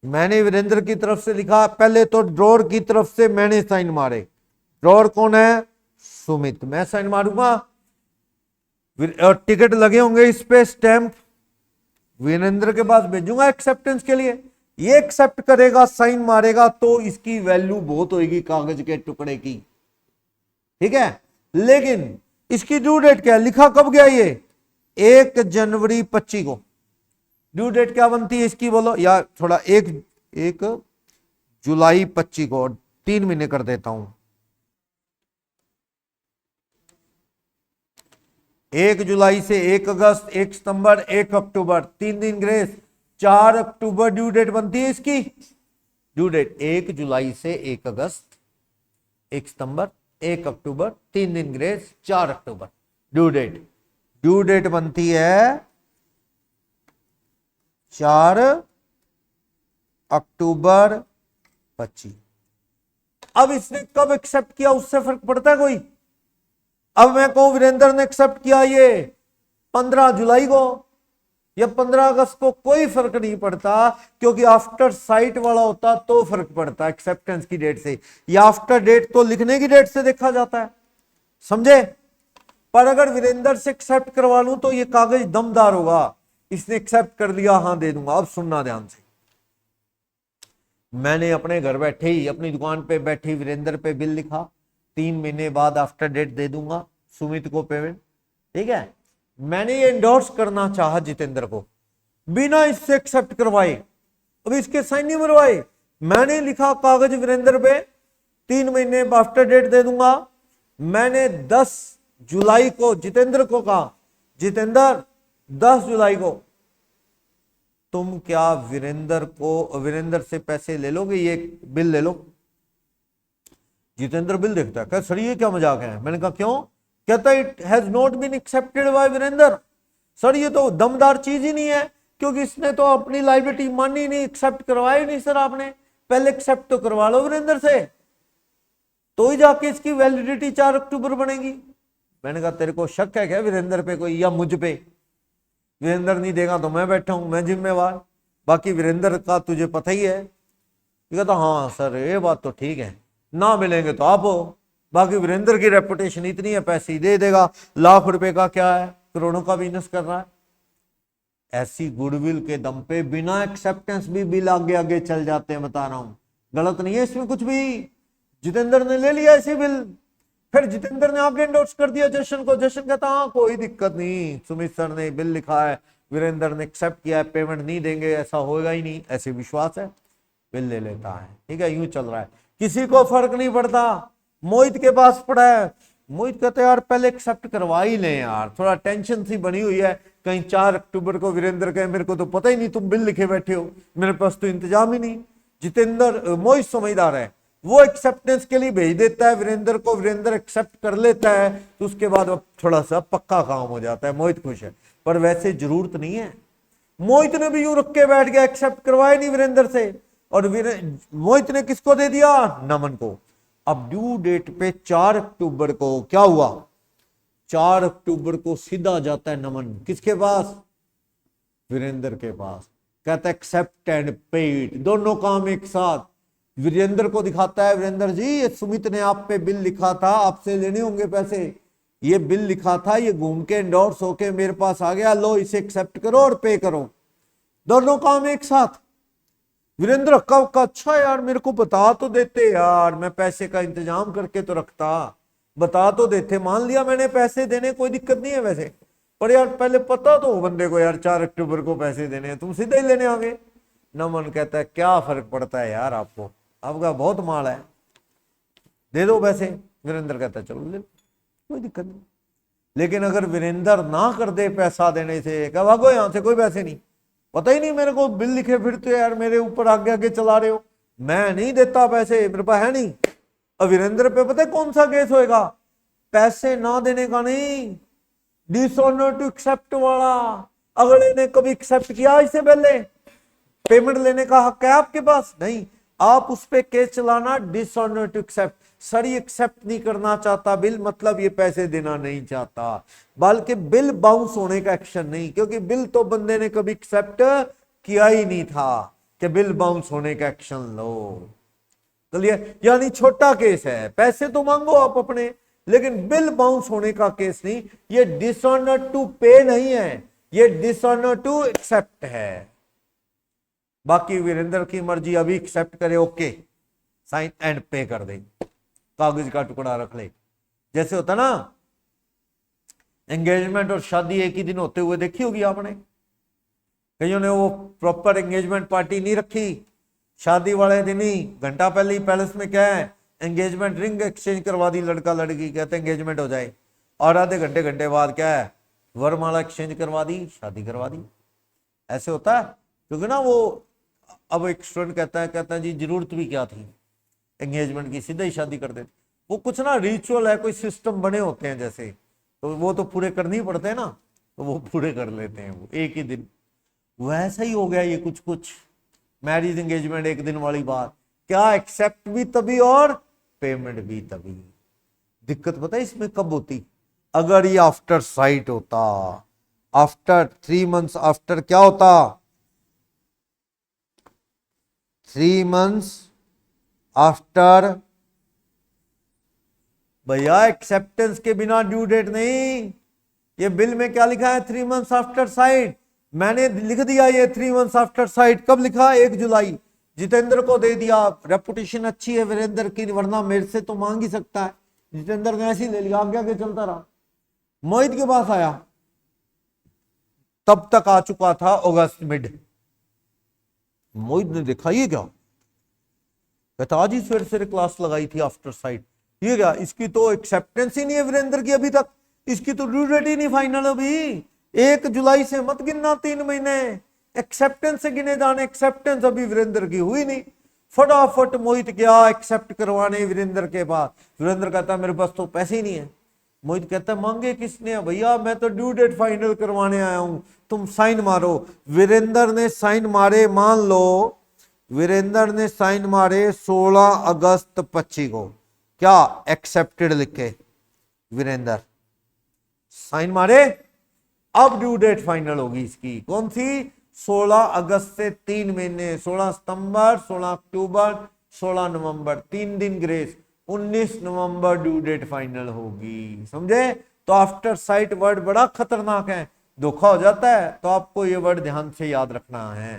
मैंने वीरेंद्र की तरफ से लिखा, पहले तो ड्रॉर की तरफ से मैंने साइन मारे, ड्रॉर कौन है, सुमित, मैं साइन मारूंगा, टिकट लगे होंगे इस पे, स्टैंप वीरेंद्र के पास भेजूंगा एक्सेप्टेंस के लिए, ये एक्सेप्ट करेगा, साइन मारेगा, तो इसकी वैल्यू बहुत होगी कागज के टुकड़े की, ठीक है। लेकिन इसकी ड्यू डेट क्या है, लिखा कब गया ये, 1 जनवरी 25 को। ड्यू डेट क्या बनती है इसकी बोलो, या थोड़ा 1 जुलाई 25 को, 3 महीने कर देता हूं, 1 जुलाई से 1 अगस्त, 1 सितंबर, 1 अक्टूबर, 3 दिन ग्रेस, 4 अक्टूबर ड्यू डेट बनती है इसकी। ड्यू डेट 1 जुलाई से 1 अगस्त, 1 सितंबर, 1 अक्टूबर, 3 दिन ग्रेस, 4 अक्टूबर ड्यू डेट। ड्यू डेट बनती है 4 अक्टूबर 25। अब इसने कब एक्सेप्ट किया उससे फर्क पड़ता है कोई। अब मैं कहूं वीरेंद्र ने एक्सेप्ट किया ये 15 जुलाई को या 15 अगस्त को, कोई फर्क नहीं पड़ता, क्योंकि आफ्टर साइट वाला होता तो फर्क पड़ता एक्सेप्टेंस की डेट से, या आफ्टर डेट तो लिखने की डेट से देखा जाता है, समझे। पर अगर वीरेंद्र से एक्सेप्ट करवा लूं तो ये कागज दमदार होगा, इसने एक्सेप्ट कर लिया, हाँ दे दूंगा। अब सुनना ध्यान से, मैंने अपने घर बैठे ही, अपनी दुकान पे बैठे वीरेंद्र पे बिल लिखा, 3 महीने बाद आफ्टर डेट दे दूंगा सुमित को पेमेंट, ठीक है। मैंने ये एंडोर्स करना चाहा जितेंद्र को, बिना इससे एक्सेप्ट करवाए, अब इसके साइन नहीं मरवाए, मैंने लिखा कागज वीरेंद्र पे, 3 महीने आफ्टर डेट दे दूंगा। मैंने 10 जुलाई को जितेंद्र को कहा, जितेंद्र 10 जुलाई को तुम क्या वीरेंद्र से पैसे ले लोगे, ये बिल ले लो। जितेंद्र बिल देखता है, सर ये क्या मजाक है। मैंने कहा क्यों, कहता it has not been accepted by Virendra. Sir ये तो दमदार चीज ही नहीं है, क्योंकि इसने तो अपनी लाइबिलिटी मानी नहीं, एक्सेप्ट करवाई नहीं सर आपने, पहले एक्सेप्ट तो करवा लो वीरेंद्र से, तो ही जाके इसकी वैलिडिटी 4 अक्टूबर बनेगी। मैंने कहा तेरे को शक है क्या वीरेंद्र पे कोई, या मुझ पे। वीरेंद्र नहीं देगा तो मैं बैठा हूं, मैं जिम्मेवार, बाकी वीरेंद्र का तुझे पता ही है। कहता हाँ सर ये बात तो ठीक है, ना मिलेंगे तो आप हो, बाकी वीरेंद्र की रेपुटेशन इतनी है, पैसे ही दे देगा, लाख रुपए का क्या है, करोड़ों का बिजनेस कर रहा है। ऐसी गुडविल के दम पे बिना एक्सेप्टेंस भी बिल आगे आगे चल जाते हैं, बता रहा हूं, गलत नहीं है इसमें कुछ भी। जितेंद्र ने ले लिया ऐसी बिल, फिर जितेंद्र ने आगे एंडोर्स कर दिया जशन को, जशन कहता हाँ कोई दिक्कत नहीं, सुमित सर ने बिल लिखा है, वीरेंद्र ने एक्सेप्ट किया है, पेमेंट नहीं देंगे, ऐसा होगा ही नहीं, ऐसे विश्वास है, बिल ले लेता है। ठीक है, यूं चल रहा है, किसी को फर्क नहीं पड़ता। मोहित के पास पड़ा है, मोहित कहते यार पहले एक्सेप्ट करवा ही लें यार, थोड़ा टेंशन सी बनी हुई है, कहीं 4 अक्टूबर को वीरेंद्र कहे मेरे को तो पता ही नहीं तुम बिल लिखे बैठे हो, मेरे पास तो इंतजाम ही नहीं। जितेंद्र, मोहित समझदार है, वो एक्सेप्टेंस के लिए भेज देता है वीरेंद्र को, वीरेंद्र एक्सेप्ट कर लेता है, तो उसके बाद अब थोड़ा सा पक्का काम हो जाता है, मोहित खुश है। पर वैसे जरूरत नहीं है, मोहित ने भी यूं रख के बैठ गया, एक्सेप्ट करवाए नहीं वीरेंद्र से, और मोहित ने किसको दे दिया, नमन को। अब ड्यू डेट पे 4 अक्टूबर को क्या हुआ, 4 अक्टूबर को सीधा जाता है नमन किसके पास, वीरेंद्र के पास, कहता है एक्सेप्ट एंड पेड, दोनों काम एक साथ। वीरेंद्र को दिखाता है, वीरेंद्र जी ये सुमित ने आप पे बिल लिखा था, आपसे लेने होंगे पैसे, ये बिल लिखा था, ये घूम के एंडोर्स होके मेरे पास आ गया, लो इसे एक्सेप्ट करो और पे करो, दोनों काम एक साथ। वीरेंद्र हक्का हक्का, अच्छा यार मेरे को बता तो देते यार, मैं पैसे का इंतजाम करके तो रखता, बता तो देते, मान लिया मैंने पैसे देने, कोई दिक्कत नहीं है वैसे, पर यार पहले पता तो बंदे को यार 4 अक्टूबर को पैसे देने हैं, तुम सीधे ही लेने आ गए। नमन कहता है क्या फर्क पड़ता है यार आपको, आपका बहुत माल है, दे दो पैसे। वीरेंद्र कहता है चलो ले, कोई दिक्कत नहीं। लेकिन अगर वीरेंद्र ना कर दे पैसा देने से, क्या भागो यहां से, कोई पैसे नहीं, पता ही नहीं मेरे को, बिल लिखे फिरते यार, मेरे ऊपर आगे आगे चला रहे हो, मैं नहीं देता पैसे, मेरे पास है नहीं। अब वीरेंद्र पे पता है कौन सा केस होएगा, पैसे ना देने का नहीं, डिसऑनर टू एक्सेप्ट वाला। अगले ने कभी एक्सेप्ट किया इससे पहले, पेमेंट लेने का हक है आपके पास नहीं, आप उस पे केस चलाना, डिसऑनर टू एक्सेप्ट, सर ये एक्सेप्ट नहीं करना चाहता बिल, मतलब ये पैसे देना नहीं चाहता, बल्कि बिल बाउंस होने का एक्शन नहीं, क्योंकि बिल तो बंदे ने कभी एक्सेप्ट किया ही नहीं था कि बिल बाउंस होने का एक्शन लो। चलिए, यानी छोटा केस है, पैसे तो मांगो आप अपने, लेकिन बिल बाउंस होने का केस नहीं, ये डिसऑनर टू पे नहीं है, ये डिसऑनर टू एक्सेप्ट है। बाकी वीरेंद्र की मर्जी, अभी एक्सेप्ट करे ओके, साइन एंड पे कर दे, कागज का टुकड़ा रख ले। जैसे होता ना एंगेजमेंट और शादी एक ही दिन होते हुए देखी होगी आपने, कईयों ने वो प्रॉपर एंगेजमेंट पार्टी नहीं रखी, शादी वाले दिन ही घंटा पहले ही पैलेस में क्या है, एंगेजमेंट रिंग एक्सचेंज करवा दी, लड़का लड़की कहते एंगेजमेंट हो जाए, और आधे घंटे बाद क्या है, वरमाला एक्सचेंज करवा दी, शादी करवा दी। ऐसे होता है, क्योंकि ना वो अब एक स्टूडेंट कहता है जी जरूरत भी क्या थी एंगेजमेंट की, सीधा ही शादी कर देते। वो कुछ ना रिचुअल है, कोई सिस्टम बने होते हैं जैसे, तो वो तो पूरे करने ही पड़ते हैं ना, तो वो पूरे कर लेते हैं वो एक ही दिन। वैसा ही हो गया ये कुछ मैरिज एंगेजमेंट एक दिन वाली बात, क्या एक्सेप्ट भी तभी और पेमेंट भी तभी। दिक्कत पता है इसमें कब होती, अगर ये आफ्टर साइट होता, आफ्टर 3 months आफ्टर क्या होता, 3 months आफ्टर, भैया एक्सेप्टेंस के बिना ड्यू डेट नहीं, ये बिल में क्या लिखा है 3 months आफ्टर साइट, मैंने लिख दिया ये 3 months आफ्टर साइट, कब लिखा 1 जुलाई, जितेंद्र को दे दिया, रेपुटेशन अच्छी है वीरेंद्र की, वरना मेरे से तो मांग ही सकता है, जितेंद्र ने ऐसे ही ले लिया, आगे आगे चलता रहा। मोहित के पास आया, तब तक आ चुका था अगस्त मिड, मोहित ने देखा ये क्या, कहता आज ही सवेरे क्लास लगाई थी आफ्टर साइट, ये क्या, इसकी तो एक्सेप्टेंस ही नहीं है वीरेंद्र की अभी तक, इसकी तो ड्यू डेट ही नहीं फाइनल, अभी 1 जुलाई से मत गिनना 3 महीने, एक्सेप्टेंस से गिने जाने, एक्सेप्टेंस अभी वीरेंद्र की हुई नहीं। फटाफट मोहित गया एक्सेप्ट करवाने वीरेंद्र के पास, वीरेंद्र कहता मेरे पास तो पैसे ही नहीं है। मोहित कहता मांगे किसने, भैया मैं तो ड्यू डेट फाइनल करवाने आया हूं, तुम साइन मारो। वीरेंद्र ने साइन मारे, मान लो वीरेंद्र ने साइन मारे 16 अगस्त 25 को, क्या एक्सेप्टेड लिखे, वीरेंद्र साइन मारे, अब ड्यू डेट फाइनल होगी इसकी, कौन सी, 16 अगस्त से 3 महीने, 16 सितंबर, 16 अक्टूबर, 16 नवंबर, 3 दिन ग्रेस, 19 नवंबर ड्यू डेट फाइनल होगी, समझे। तो आफ्टर साइट वर्ड बड़ा खतरनाक है, धोखा हो जाता है, तो आपको ये वर्ड ध्यान से याद रखना है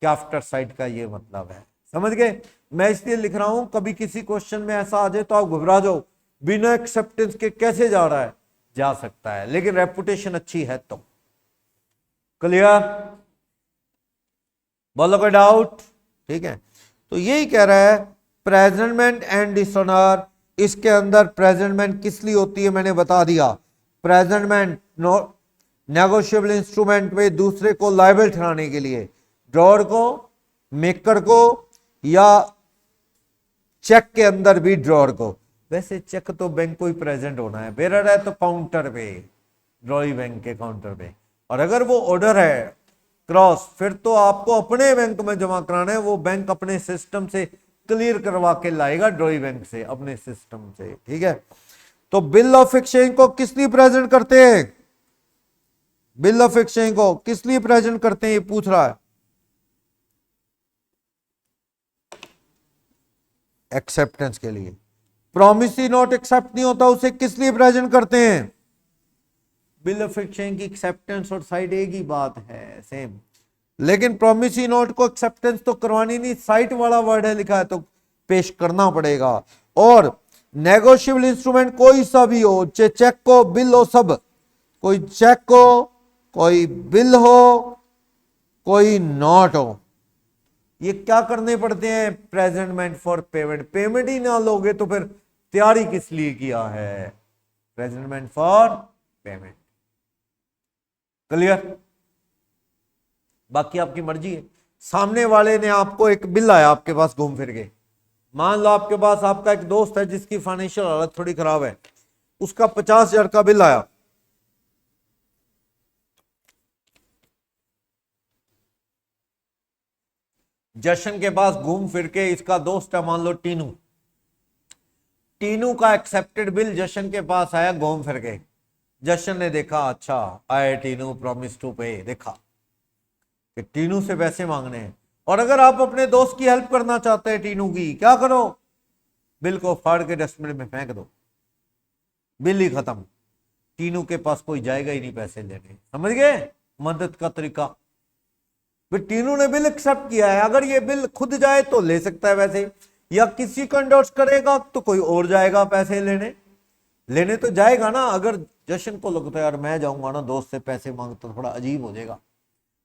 कि आफ्टर साइट का ये मतलब है, समझ गए। मैं इसलिए लिख रहा हूं, कभी किसी क्वेश्चन में ऐसा आ जाए तो आप घबरा जाओ, बिना एक्सेप्टेंस के कैसे जा रहा है, जा सकता है, लेकिन रेपुटेशन अच्छी है तो। क्लियर, बोलो कोई डाउट? ठीक है, तो यही कह रहा है प्रेजेंटमेंट एंड डिसऑनर। इसके अंदर प्रेजेंटमेंट किस लिए होती है मैंने बता दिया। प्रेजेंटमेंट नेगोशिएबल इंस्ट्रूमेंट में दूसरे को लायबल ठहराने के लिए, ड्रॉअर को, मेकर को, या चेक के अंदर भी ड्रॉअर को। वैसे चेक तो बैंक को ही प्रेजेंट होना है, बेरर है तो काउंटर पे, ड्रॉई बैंक के काउंटर पे। और अगर वो ऑर्डर है क्रॉस, फिर तो आपको अपने बैंक में जमा कराना है, वो बैंक अपने सिस्टम से क्लियर करवा के लाएगा, ड्रॉई बैंक से, अपने सिस्टम से। ठीक है, तो बिल ऑफ एक्सचेंज को किस लिए प्रेजेंट करते हैं? बिल ऑफ एक्सचेंज को किस लिए प्रेजेंट करते हैं, ये पूछ रहा है। एक्सेप्टेंस के लिए। प्रॉमिसरी नोट एक्सेप्ट नहीं होता, उसे किस लिए प्रेजेंट करते हैं? बिल ऑफ एक्सचेंज की एक्सेप्टेंस और साइड एक ही बात है, सेम। लेकिन प्रॉमिसरी नोट को एक्सेप्टेंस तो करवानी नहीं, साइट वाला वर्ड है लिखा है तो पेश करना पड़ेगा। और नेगोशिएबल इंस्ट्रूमेंट कोई सा भी हो, चाहे चेक को, बिल हो, सब, कोई चेक हो, कोई बिल हो, कोई नोट हो, ये क्या करने पड़ते हैं? Presentment for payment. पेमेंट ही ना लोगे तो फिर तैयारी किस लिए किया है? Presentment for payment. क्लियर? बाकी आपकी मर्जी है। सामने वाले ने आपको एक बिल आया आपके पास घूम फिर के, मान लो आपके पास आपका एक दोस्त है जिसकी फाइनेंशियल हालत थोड़ी खराब है, उसका 50,000 का बिल आया। जशन के पास घूम फिर के इसका दोस्त है मान लो टीनू, टीनू का एक्सेप्टेड बिल जशन के पास आया घूम फिर के। जशन ने देखा, अच्छा आए टीनू प्रॉमिस टू पे, देखा कि टीनू से पैसे मांगने हैं। और अगर आप अपने दोस्त की हेल्प करना चाहते हैं टीनू की, क्या करो? बिल को फाड़ के डस्टबिन में फेंक दो, बिल ही खत्म। टीनू के पास कोई जाएगा ही नहीं पैसे लेने। समझ गए मदद का तरीका? टीनू ने बिल एक्सेप्ट किया है, अगर ये बिल खुद जाए तो ले सकता है वैसे, या किसी को एंडोर्स करेगा तो कोई और जाएगा पैसे लेने, लेने तो जाएगा ना। अगर जशन को लगता है यार मैं जाऊंगा ना दोस्त से पैसे मांगता, थोड़ा अजीब हो जाएगा,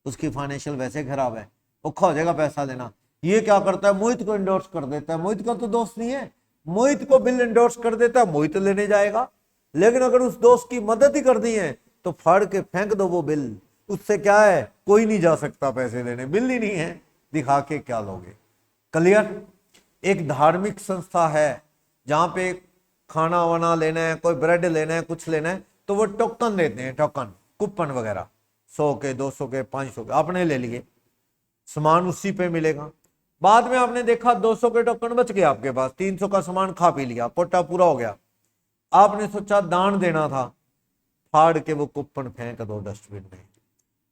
उसकी फाइनेंशियल वैसे खराब है, औखा हो जाएगा पैसा देना। ये क्या करता है? मोहित को एंडोर्स कर देता है। मोहित का तो दोस्त नहीं है, मोहित को बिल एंडोर्स कर देता है, मोहित लेने जाएगा। लेकिन अगर उस दोस्त की मदद ही करनी है तो फाड़ के फेंक दो वो बिल, उससे क्या है? कोई नहीं जा सकता पैसे लेने, बिल ही नहीं है, दिखा के क्या लोगे? क्लियर? एक धार्मिक संस्था है जहां पे खाना वाना लेना है, कोई ब्रेड लेना है, कुछ लेना है, तो वो टोकन देते हैं, टोकन, कूपन वगैरह, 100 के, 200 के, 500 के, आपने ले लिए, सामान उसी पे मिलेगा। बाद में आपने देखा 200 के टोकन बच गए आपके पास, 300 का सामान खा पी लिया, कोटा पूरा हो गया, आपने सोचा दान देना था, फाड़ के वो कूपन फेंक दो डस्टबिन में।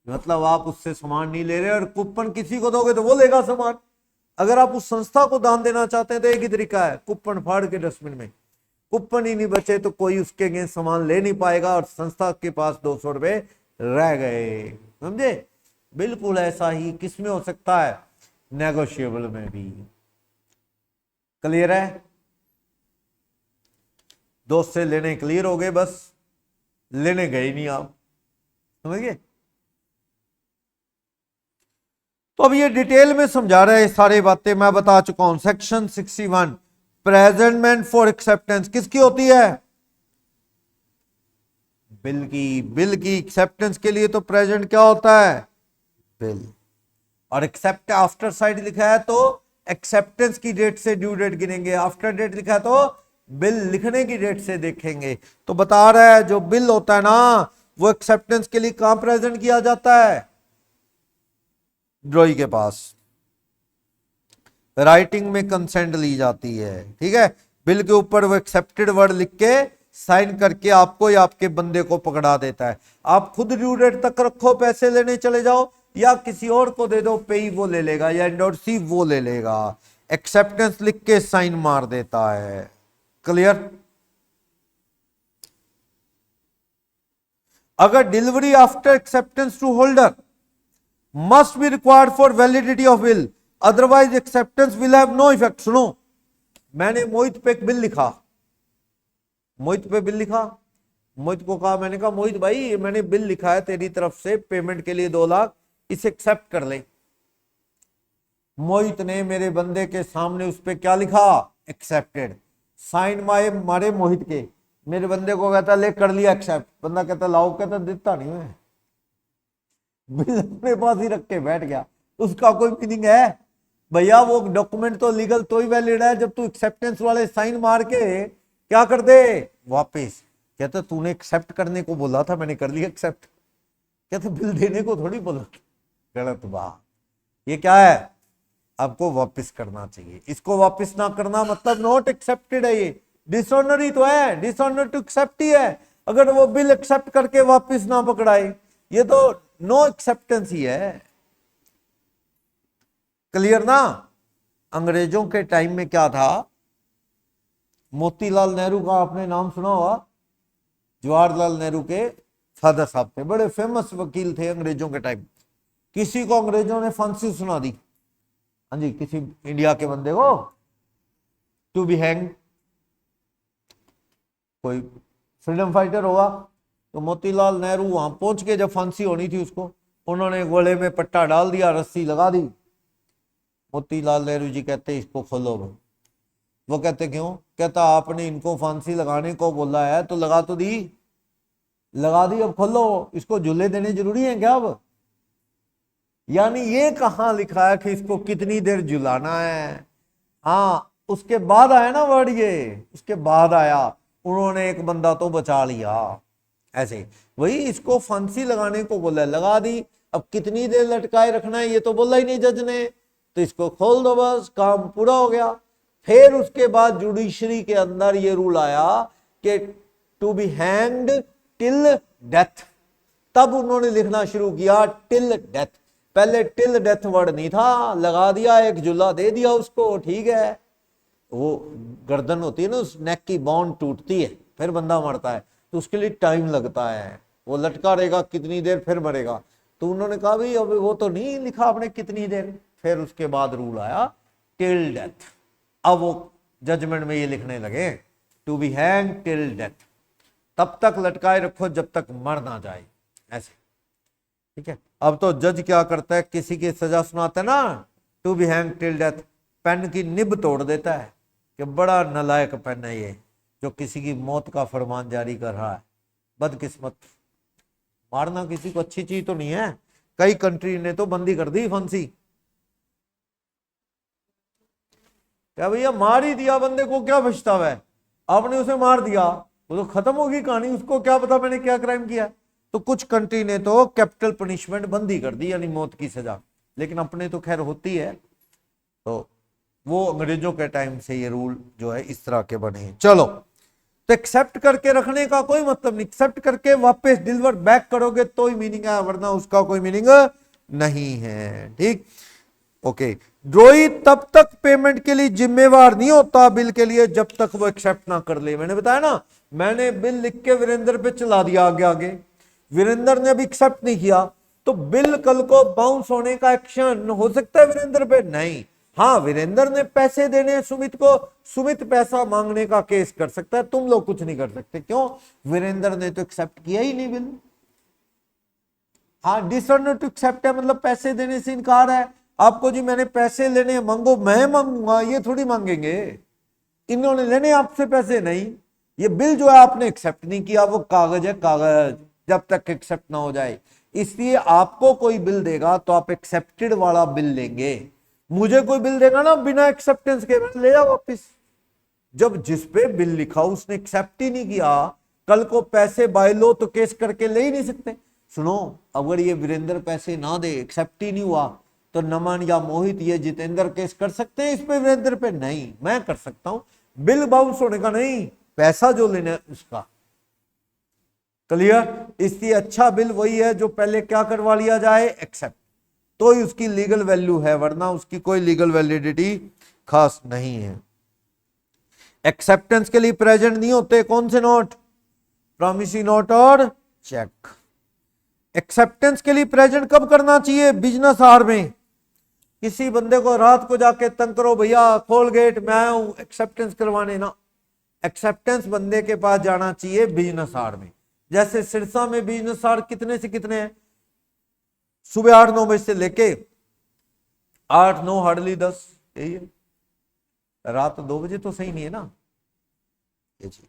मतलब आप उससे सामान नहीं ले रहे, और कूपन किसी को दोगे तो वो लेगा सामान। अगर आप उस संस्था को दान देना चाहते हैं तो एक ही तरीका है, कूपन फाड़ के डस्टबिन में। कूपन ही नहीं बचे तो कोई उसके अगेंस्ट सामान ले नहीं पाएगा, और संस्था के पास 200 रुपए रह गए। समझे? बिल्कुल ऐसा ही किस में हो सकता है? नेगोशिएबल में भी। क्लियर है? दोस्त से लेने क्लियर हो गए, बस लेने गए नहीं आप। समझ गए? तो अब ये डिटेल में समझा रहा है, सारी बातें मैं बता चुका हूं। सेक्शन 61 प्रेजेंटमेंट फॉर एक्सेप्टेंस किसकी होती है? बिल की। बिल की एक्सेप्टेंस के लिए तो प्रेजेंट क्या होता है? बिल। और एक्सेप्ट आफ्टर साइड लिखा है तो एक्सेप्टेंस की डेट से ड्यू डेट गिनेंगे, आफ्टर डेट लिखा है तो बिल लिखने की डेट से देखेंगे। तो बता रहा है जो बिल होता है ना, वो एक्सेप्टेंस के लिए कहां प्रेजेंट किया जाता है? ड्रॉई के पास। राइटिंग में कंसेंट ली जाती है। ठीक है? बिल के ऊपर वो एक्सेप्टेड वर्ड लिख के साइन करके आपको या आपके बंदे को पकड़ा देता है। आप खुद ड्यू डेट तक रखो, पैसे लेने चले जाओ, या किसी और को दे दो, पेई वो ले लेगा, या एंडोर्सी वो ले लेगा। एक्सेप्टेंस लिख के साइन मार देता है। क्लियर? अगर delivery after acceptance to holder must be required for validity of bill, otherwise acceptance will have no effect। सुनो, मैंने मोहित पे एक बिल लिखा, मोहित पे बिल लिखा, मोहित को कहा, मैंने कहा मोहित भाई मैंने बिल लिखा है तेरी तरफ से पेमेंट के लिए 2 लाख, इसे एक्सेप्ट कर ले। मोहित ने मेरे बंदे के सामने उस पर क्या लिखा, एक्सेप्टेड, साइन मारे मोहित के। मेरे बंदे को कहता ले कर लिया एक्सेप्ट, बंदा कहता लाओ, कहता देता नहीं मैं, बिल अपने पास ही रख के बैठ गया। उसका कोई मीनिंग है भैया? वो डॉक्यूमेंट तो लीगल तो ही वैलिड है जब तू एक्सेप्टेंस वाले साइन मार के क्या कर दे, वापिस। कहता तूने एक्सेप्ट करने को बोला था, मैंने कर लिया एक्सेप्ट। कहते बिल देने को थोड़ी बोला। गलत बात। ये क्या है, आपको वापस करना चाहिए। इसको वापस ना करना मतलब नॉट एक्सेप्टेड है, ये डिसऑनर ही तो है, डिसऑनर टू एक्सेप्ट ही है। अगर वो बिल एक्सेप्ट करके वापस ना पकड़ाए, ये तो नो एक्सेप्टेंस ही है। क्लियर ना? अंग्रेजों के टाइम में क्या था, मोतीलाल नेहरू का आपने नाम सुना होगा, जवाहरलाल नेहरू के फादर साहब थे, बड़े फेमस वकील थे अंग्रेजों के टाइम। किसी को अंग्रेजों ने फांसी सुना दी, हाँ जी, किसी इंडिया के बंदे को टू बी हैंग, कोई फ्रीडम फाइटर होगा। तो मोतीलाल नेहरू वहां पहुंच के जब फांसी होनी थी उसको, उन्होंने गोले में पट्टा डाल दिया, रस्सी लगा दी। मोतीलाल नेहरू जी कहते इसको खोलो भाई। वो कहते क्यों? कहता आपने इनको फांसी लगाने को बोला है तो लगा तो दी, लगा दी, अब खोलो। इसको झूले देने जरूरी है क्या अब? यानी ये कहां लिखा है कि इसको कितनी देर झुलाना है? हाँ, उसके बाद आया ना वर्ड, ये उसके बाद आया। उन्होंने एक बंदा तो बचा लिया। ऐसे वही इसको फांसी लगाने को बोला, लगा दी, अब कितनी देर लटकाए रखना है ये तो बोला ही नहीं जज ने, तो इसको खोल दो, बस काम पूरा हो गया। फिर उसके बाद जुडिशरी के अंदर ये रूल आया कि to be hanged till death. तब उन्होंने लिखना शुरू किया टिल डेथ। पहले टिल डेथ वर्ड नहीं था, लगा दिया, एक झूला दे दिया उसको, ठीक है। वो गर्दन होती है ना, उस नेक की बॉन्ड टूटती है, फिर बंदा मरता है, तो उसके लिए टाइम लगता है, वो लटका रहेगा कितनी देर, फिर मरेगा। तो उन्होंने कहा भाई अब वो तो नहीं लिखा आपने कितनी देर। फिर उसके बाद रूल आया टिल डेथ। अब वो जजमेंट में ये लिखने लगे to be hang till death, तब तक लटकाए रखो जब तक मर ना जाए, ऐसे, ठीक है। अब तो जज क्या करता है, किसी की सजा सुनाता है ना, to be hang till death, pen की निब तोड़ देता है कि बड़ा नालायक पेन है ये जो किसी की मौत का फरमान जारी कर रहा है, बदकिस्मत। मारना किसी को अच्छी चीज तो नहीं है, कई कंट्री ने तो बंदी कर दी फांसी। क्या भैया मार ही दिया बंदे को, क्या पछतावा है, आपने उसे मार दिया, वो तो खत्म होगी कहानी, उसको क्या पता मैंने क्या क्राइम किया। तो कुछ कंट्री ने तो कैपिटल पनिशमेंट बंदी कर दी, यानी मौत की सजा, लेकिन अपने तो खैर होती है। तो वो अंग्रेजों के टाइम से ये रूल जो है इस तरह के बने हैं। चलो, तो एक्सेप्ट करके रखने का कोई मतलब नहीं, एक्सेप्ट करके वापस डिलीवर बैक करोगे तो ही मीनिंग है, वरना उसका कोई मीनिंग नहीं है, ठीक। ओके, द्रोही तब तक पेमेंट के लिए जिम्मेवार नहीं होता बिल के लिए जब तक वो एक्सेप्ट ना कर ले। मैंने बताया ना, मैंने बिल लिख के वीरेंद्र पे चला दिया आगे आगे, वीरेंद्र ने अभी एक्सेप्ट नहीं किया, तो बिल कल को बाउंस होने का एक्शन हो सकता है वीरेंद्र पे? नहीं। हाँ, वीरेंद्र ने पैसे देने सुमित को, सुमित पैसा मांगने का केस कर सकता है, तुम लोग कुछ नहीं कर सकते। क्यों? वीरेंद्र ने तो एक्सेप्ट किया ही नहीं बिल। हाँ, डिसऑनर टू एक्सेप्ट है, मतलब पैसे देने से इनकार है। आपको जी मैंने पैसे लेने, मांगो, मैं मांगूंगा, ये थोड़ी मांगेंगे, इन्होंने लेने आपसे पैसे नहीं। ये बिल जो है आपने एक्सेप्ट नहीं किया, वो कागज है, कागज, जब तक एक्सेप्ट ना हो जाए। इसलिए आपको कोई बिल देगा तो आप एक्सेप्टेड वाला बिल लेंगे। मुझे कोई बिल देगा ना बिना एक्सेप्टेंस के, मैं ले जाओ वापिस। जब जिस पे बिल लिखा उसने एक्सेप्ट ही नहीं किया, कल को पैसे बाय लो तो केस करके ले ही नहीं सकते। सुनो, अगर ये वीरेंद्र पैसे ना दे, एक्सेप्ट ही नहीं हुआ, तो नमन या मोहित, ये जितेंद्र केस कर सकते हैं इस पे, वीरेंद्र पे नहीं। मैं कर सकता हूं, बिल बाउंस होने का नहीं, पैसा जो लेना है उसका। क्लियर? इसलिए अच्छा बिल वही है जो पहले क्या करवा लिया जाए, एक्सेप्ट, तो ही उसकी लीगल वैल्यू है, वरना उसकी कोई लीगल वैलिडिटी खास नहीं है। एक्सेप्टेंस के लिए प्रेजेंट नहीं होते कौन से नोट? प्रॉमिसरी नोट और चेक। एक्सेप्टेंस के लिए प्रेजेंट कब करना चाहिए? बिजनेस आवर में। किसी बंदे को रात को जाके तंग करो, भैया खोल गेट, मैं आया हूं एक्सेप्टेंस करवाने ना। एक्सेप्टेंस बंदे के पास जाना चाहिए बिजनेस आवर में। जैसे सिरसा में बिजनेस आवर कितने से कितने हैं? सुबह 8-9 बजे से लेके 8-9 हार्डली 10, यही है। रात 2 बजे तो सही नहीं है ना ये जी।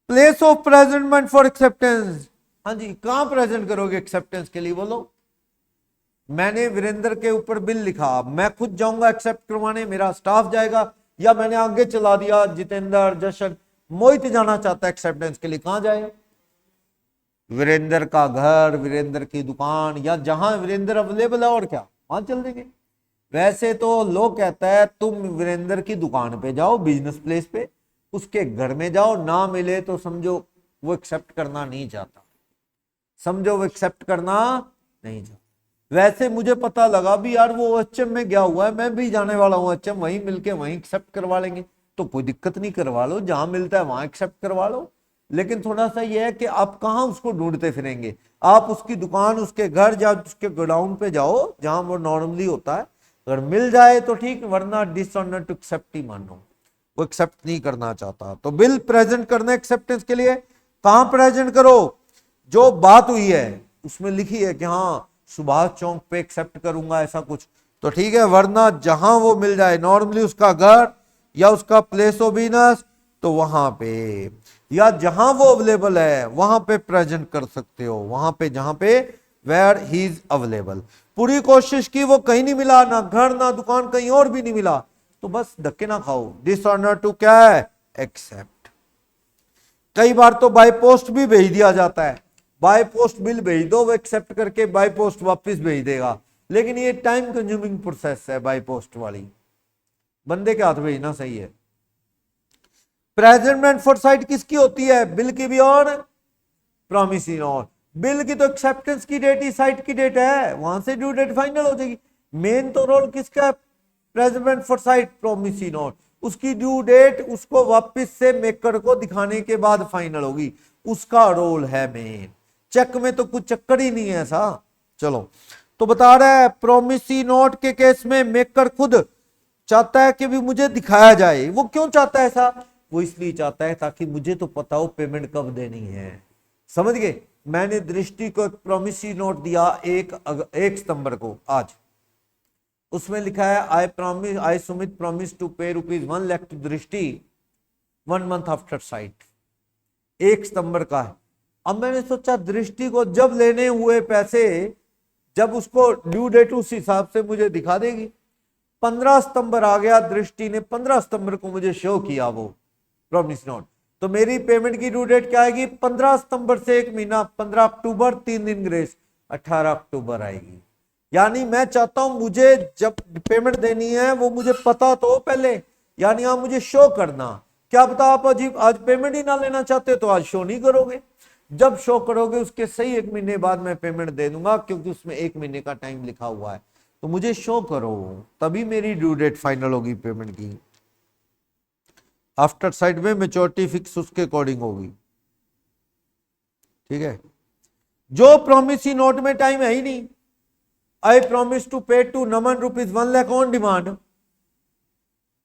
Place of presentment for acceptance, हाँ जी, कहां प्रेजेंट करोगे एक्सेप्टेंस के लिए बोलो? मैंने वीरेंद्र के ऊपर बिल लिखा, मैं खुद जाऊंगा एक्सेप्ट करवाने, मेरा स्टाफ जाएगा, या मैंने आगे चला दिया जितेंद्र, जशन, मोहित जाना चाहता है एक्सेप्टेंस के लिए, कहां जाए? वीरेंद्र का घर, वीरेंद्र की दुकान, या जहां वीरेंद्र अवेलेबल है और क्या, वहां चल देंगे। वैसे तो लोग कहता है तुम वीरेंद्र की दुकान पे जाओ, बिजनेस प्लेस पे, उसके घर में जाओ, ना मिले तो समझो वो एक्सेप्ट करना नहीं चाहता, समझो वो एक्सेप्ट करना नहीं चाहता। वैसे मुझे पता लगा भी यार वो OHM में गया हुआ है, मैं भी जाने वाला हूँ OHM, वहीं मिलके वहीं एक्सेप्ट करवा लेंगे, तो कोई दिक्कत नहीं, करवा लो, जहां मिलता है वहां एक्सेप्ट करवा लो। लेकिन थोड़ा सा यह है कि आप कहां उसको ढूंढते फिरेंगे, आप उसकी दुकान, उसके घर, या उसके गोडाउन पे जाओ जहां वो नॉर्मली होता है, अगर मिल जाए तो ठीक, वरना डिसऑनर टू एक्सेप्ट ही मानो, वो एक्सेप्ट नहीं करना चाहता। तो बिल प्रेजेंट करना एक्सेप्टेंस के लिए, कहां प्रेजेंट करो? जो बात हुई है उसमें लिखी है कि हाँ सुभाष चौक पे एक्सेप्ट करूंगा ऐसा कुछ, तो ठीक है, वरना जहां वो मिल जाए, नॉर्मली उसका घर या उसका प्लेस ऑफ बिजनेस, तो वहां पे, या जहां वो अवेलेबल है वहां पे प्रेजेंट कर सकते हो, वहां पे जहां पे वेयर ही इज अवेलेबल। पूरी कोशिश की, वो कहीं नहीं मिला, ना घर ना दुकान, कहीं और भी नहीं मिला, तो बस धक्के ना खाओ, डिसऑनर टू क्या है? एक्सेप्ट। कई बार तो बाय पोस्ट भी भेज दिया जाता है, बाय पोस्ट बिल भेज दो, वो एक्सेप्ट करके बाय पोस्ट वापस भेज देगा, लेकिन ये टाइम कंज्यूमिंग प्रोसेस है बाय पोस्ट वाली, बंदे के हाथ भेजना सही है। प्रेजेंटमेंट फॉर साइट किसकी होती है? बिल की भी और प्रॉमिसिंग नोट। बिल की तो एक्सेप्टेंस की डेट ही साइट की डेट है, वहां से ड्यू डेट फाइनल हो जाएगी। मेन तो रोल किसका है? Presentment for site, promising note, उसकी ड्यू डेट उसको वापस से मेकर को दिखाने के बाद फाइनल होगी, उसका रोल है मेन। चेक में तो कुछ चक्कर ही नहीं है ऐसा। चलो, तो बता रहा है प्रोमिसी नोट के केस में मेकर खुद चाहता है कि भी मुझे दिखाया जाए। वो क्यों चाहता है ऐसा? वो इसलिए चाहता है ताकि मुझे तो पता हो पेमेंट कब देनी है। समझ गए? मैंने दृष्टि को एक प्रोमिसी नोट दिया 1 सितंबर को आज, उसमें लिखा है आई सुमित प्रॉमिस टू पे ₹1 लाख टू दृष्टि 1 मंथ आफ्टर साइट। 1 सितंबर का है। अब मैंने सोचा दृष्टि को जब लेने हुए पैसे, जब उसको ड्यू डेट उस हिसाब से मुझे दिखा देगी। 15 सितंबर आ गया, दृष्टि ने 15 सितंबर को मुझे शो किया वो प्रॉमिस नोट, तो मेरी पेमेंट की ड्यू डेट क्या आएगी? 15 सितंबर से 1 महीना, 15 अक्टूबर, 3 दिन ग्रेस, 18 अक्टूबर आएगी। यानी मैं चाहता हूं मुझे जब पेमेंट देनी है वो मुझे पता तो पहले, यानी आप मुझे शो करना। क्या पता आप आज पेमेंट ही ना लेना चाहते तो आज शो नहीं करोगे, जब शो करोगे उसके सही 1 महीने बाद मैं पेमेंट दे दूंगा, क्योंकि उसमें 1 महीने का टाइम लिखा हुआ है। तो मुझे शो करो, तभी मेरी ड्यू डेट फाइनल होगी पेमेंट की। आफ्टर साइड में मैच्योरिटी फिक्स उसके अकॉर्डिंग होगी। ठीक है? जो प्रोमिसी नोट में टाइम है ही नहीं, I promise to pay to Naman ₹1 lakh on demand,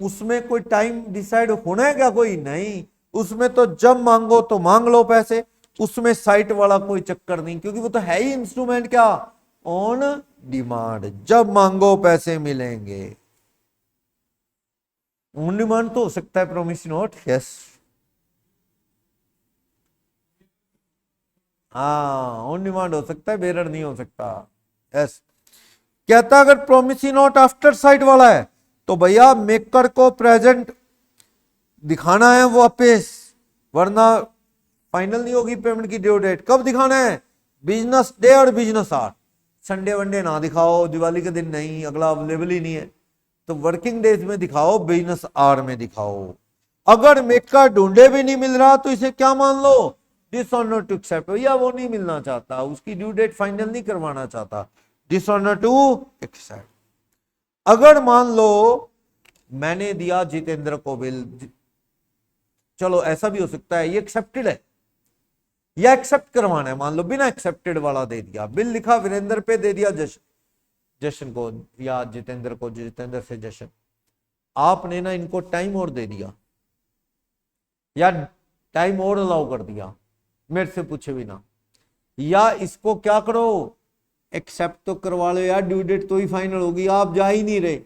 उसमें कोई टाइम डिसाइड होना है क्या? कोई नहीं, उसमें तो जब मांगो तो मांग लो पैसे, उसमें साइट वाला कोई चक्कर नहीं, क्योंकि वो तो है ही इंस्ट्रूमेंट क्या? ऑन डिमांड, जब मांगो पैसे मिलेंगे। ऑन डिमांड तो हो सकता है प्रोमिसी नोट, यस, हाँ ऑन डिमांड हो सकता है, बेरर नहीं हो सकता, यस। कहता अगर प्रोमिसी नोट आफ्टर साइट वाला है तो भैया मेकर को प्रेजेंट दिखाना है वो वापस, वरना फाइनल नहीं होगी पेमेंट की ड्यू डेट। कब दिखाना है? बिजनेस डे और बिजनेस आवर। संडे वनडे ना दिखाओ, दिवाली के दिन नहीं, अगला अवेलेबल ही नहीं है, तो वर्किंग डेज में दिखाओ, बिजनेस आवर में दिखाओ। अगर मेकर ढूंढे भी नहीं मिल रहा तो इसे क्या मान लो? Dishonour to accept. भैया वो नहीं मिलना चाहता, उसकी ड्यू डेट फाइनल नहीं करवाना चाहता, डिसऑनर टू एक्सेप्ट। अगर मान लो मैंने दिया जितेंद्र को बिल, चलो ऐसा भी हो सकता है ये एक्सेप्टेड है या एक्सेप्ट करवाना है, मान लो बिना एक्सेप्टेड वाला दे दिया, बिल लिखा वीरेंद्र पे, दे दिया जशन को या जितेंद्र को, जितेंद्र से जशन। आपने ना इनको टाइम और दे दिया या टाइम और अलाउ कर दिया, मेरे से पूछे बिना, या इसको क्या करो, एक्सेप्ट तो करवा लो यार, ड्यू डेट तो ही फाइनल होगी, आप जा ही नहीं रहे।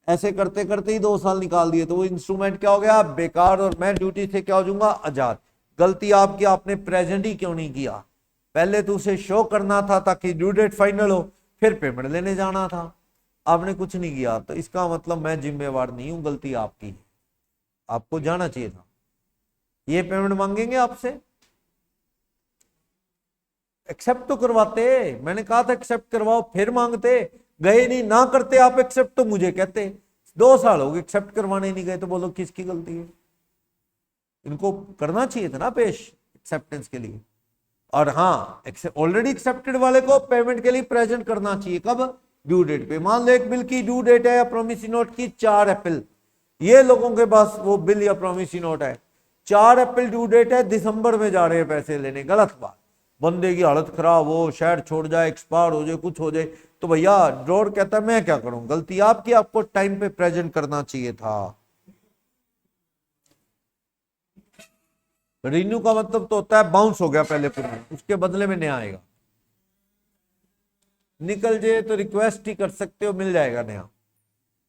ऐसे करते करते ही 2 साल निकाल दिए, तो वो इंस्ट्रूमेंट क्या हो गया, बेकार, और मैं ड्यूटी से क्या हो जाऊंगा, आजाद। गलती आपकी, आपने प्रेजेंट ही क्यों नहीं किया, पहले तो उसे शो करना था ताकि ड्यू डेट फाइनल हो, फिर पेमेंट लेने जाना था, आपने कुछ नहीं किया। तो इसका मतलब मैं जिम्मेवार नहीं हूं, गलती आपकी है, आपको जाना चाहिए था। ये पेमेंट मांगेंगे आपसे, एक्सेप्ट तो करवाते, मैंने कहा था एक्सेप्ट करवाओ, फिर मांगते, गए नहीं, ना करते आप एक्सेप्ट तो मुझे कहते। 2 साल हो गए एक्सेप्ट करवाने नहीं गए, तो बोलो किसकी गलती है, इनको करना चाहिए था ना पेश एक्सेप्टेंस के लिए। और हाँ, ऑलरेडी एक्सेप्टेड वाले को पेमेंट के लिए प्रेजेंट करना चाहिए, कब, ड्यू डेट पे। मान लो एक बिल की ड्यू डेट है या प्रोमिसरी नोट की 4 अप्रैल, ये लोगों के पास वो बिल या प्रोमिसरी नोट है, 4 अप्रैल ड्यू डेट है, दिसंबर में जा रहे हैं पैसे लेने, गलत बात, बंदे की हालत खराब हो, शहर छोड़ जाए, एक्सपायर हो जाए, कुछ हो जाए, तो भैया ड्रॉर कहता है मैं क्या करूं, गलती आपकी, आपको टाइम पे प्रेजेंट करना चाहिए था। रिन्यू का मतलब तो होता है बाउंस हो गया पहले पूरा, उसके बदले में नया आएगा, निकल जाए तो रिक्वेस्ट ही कर सकते हो, मिल जाएगा नया।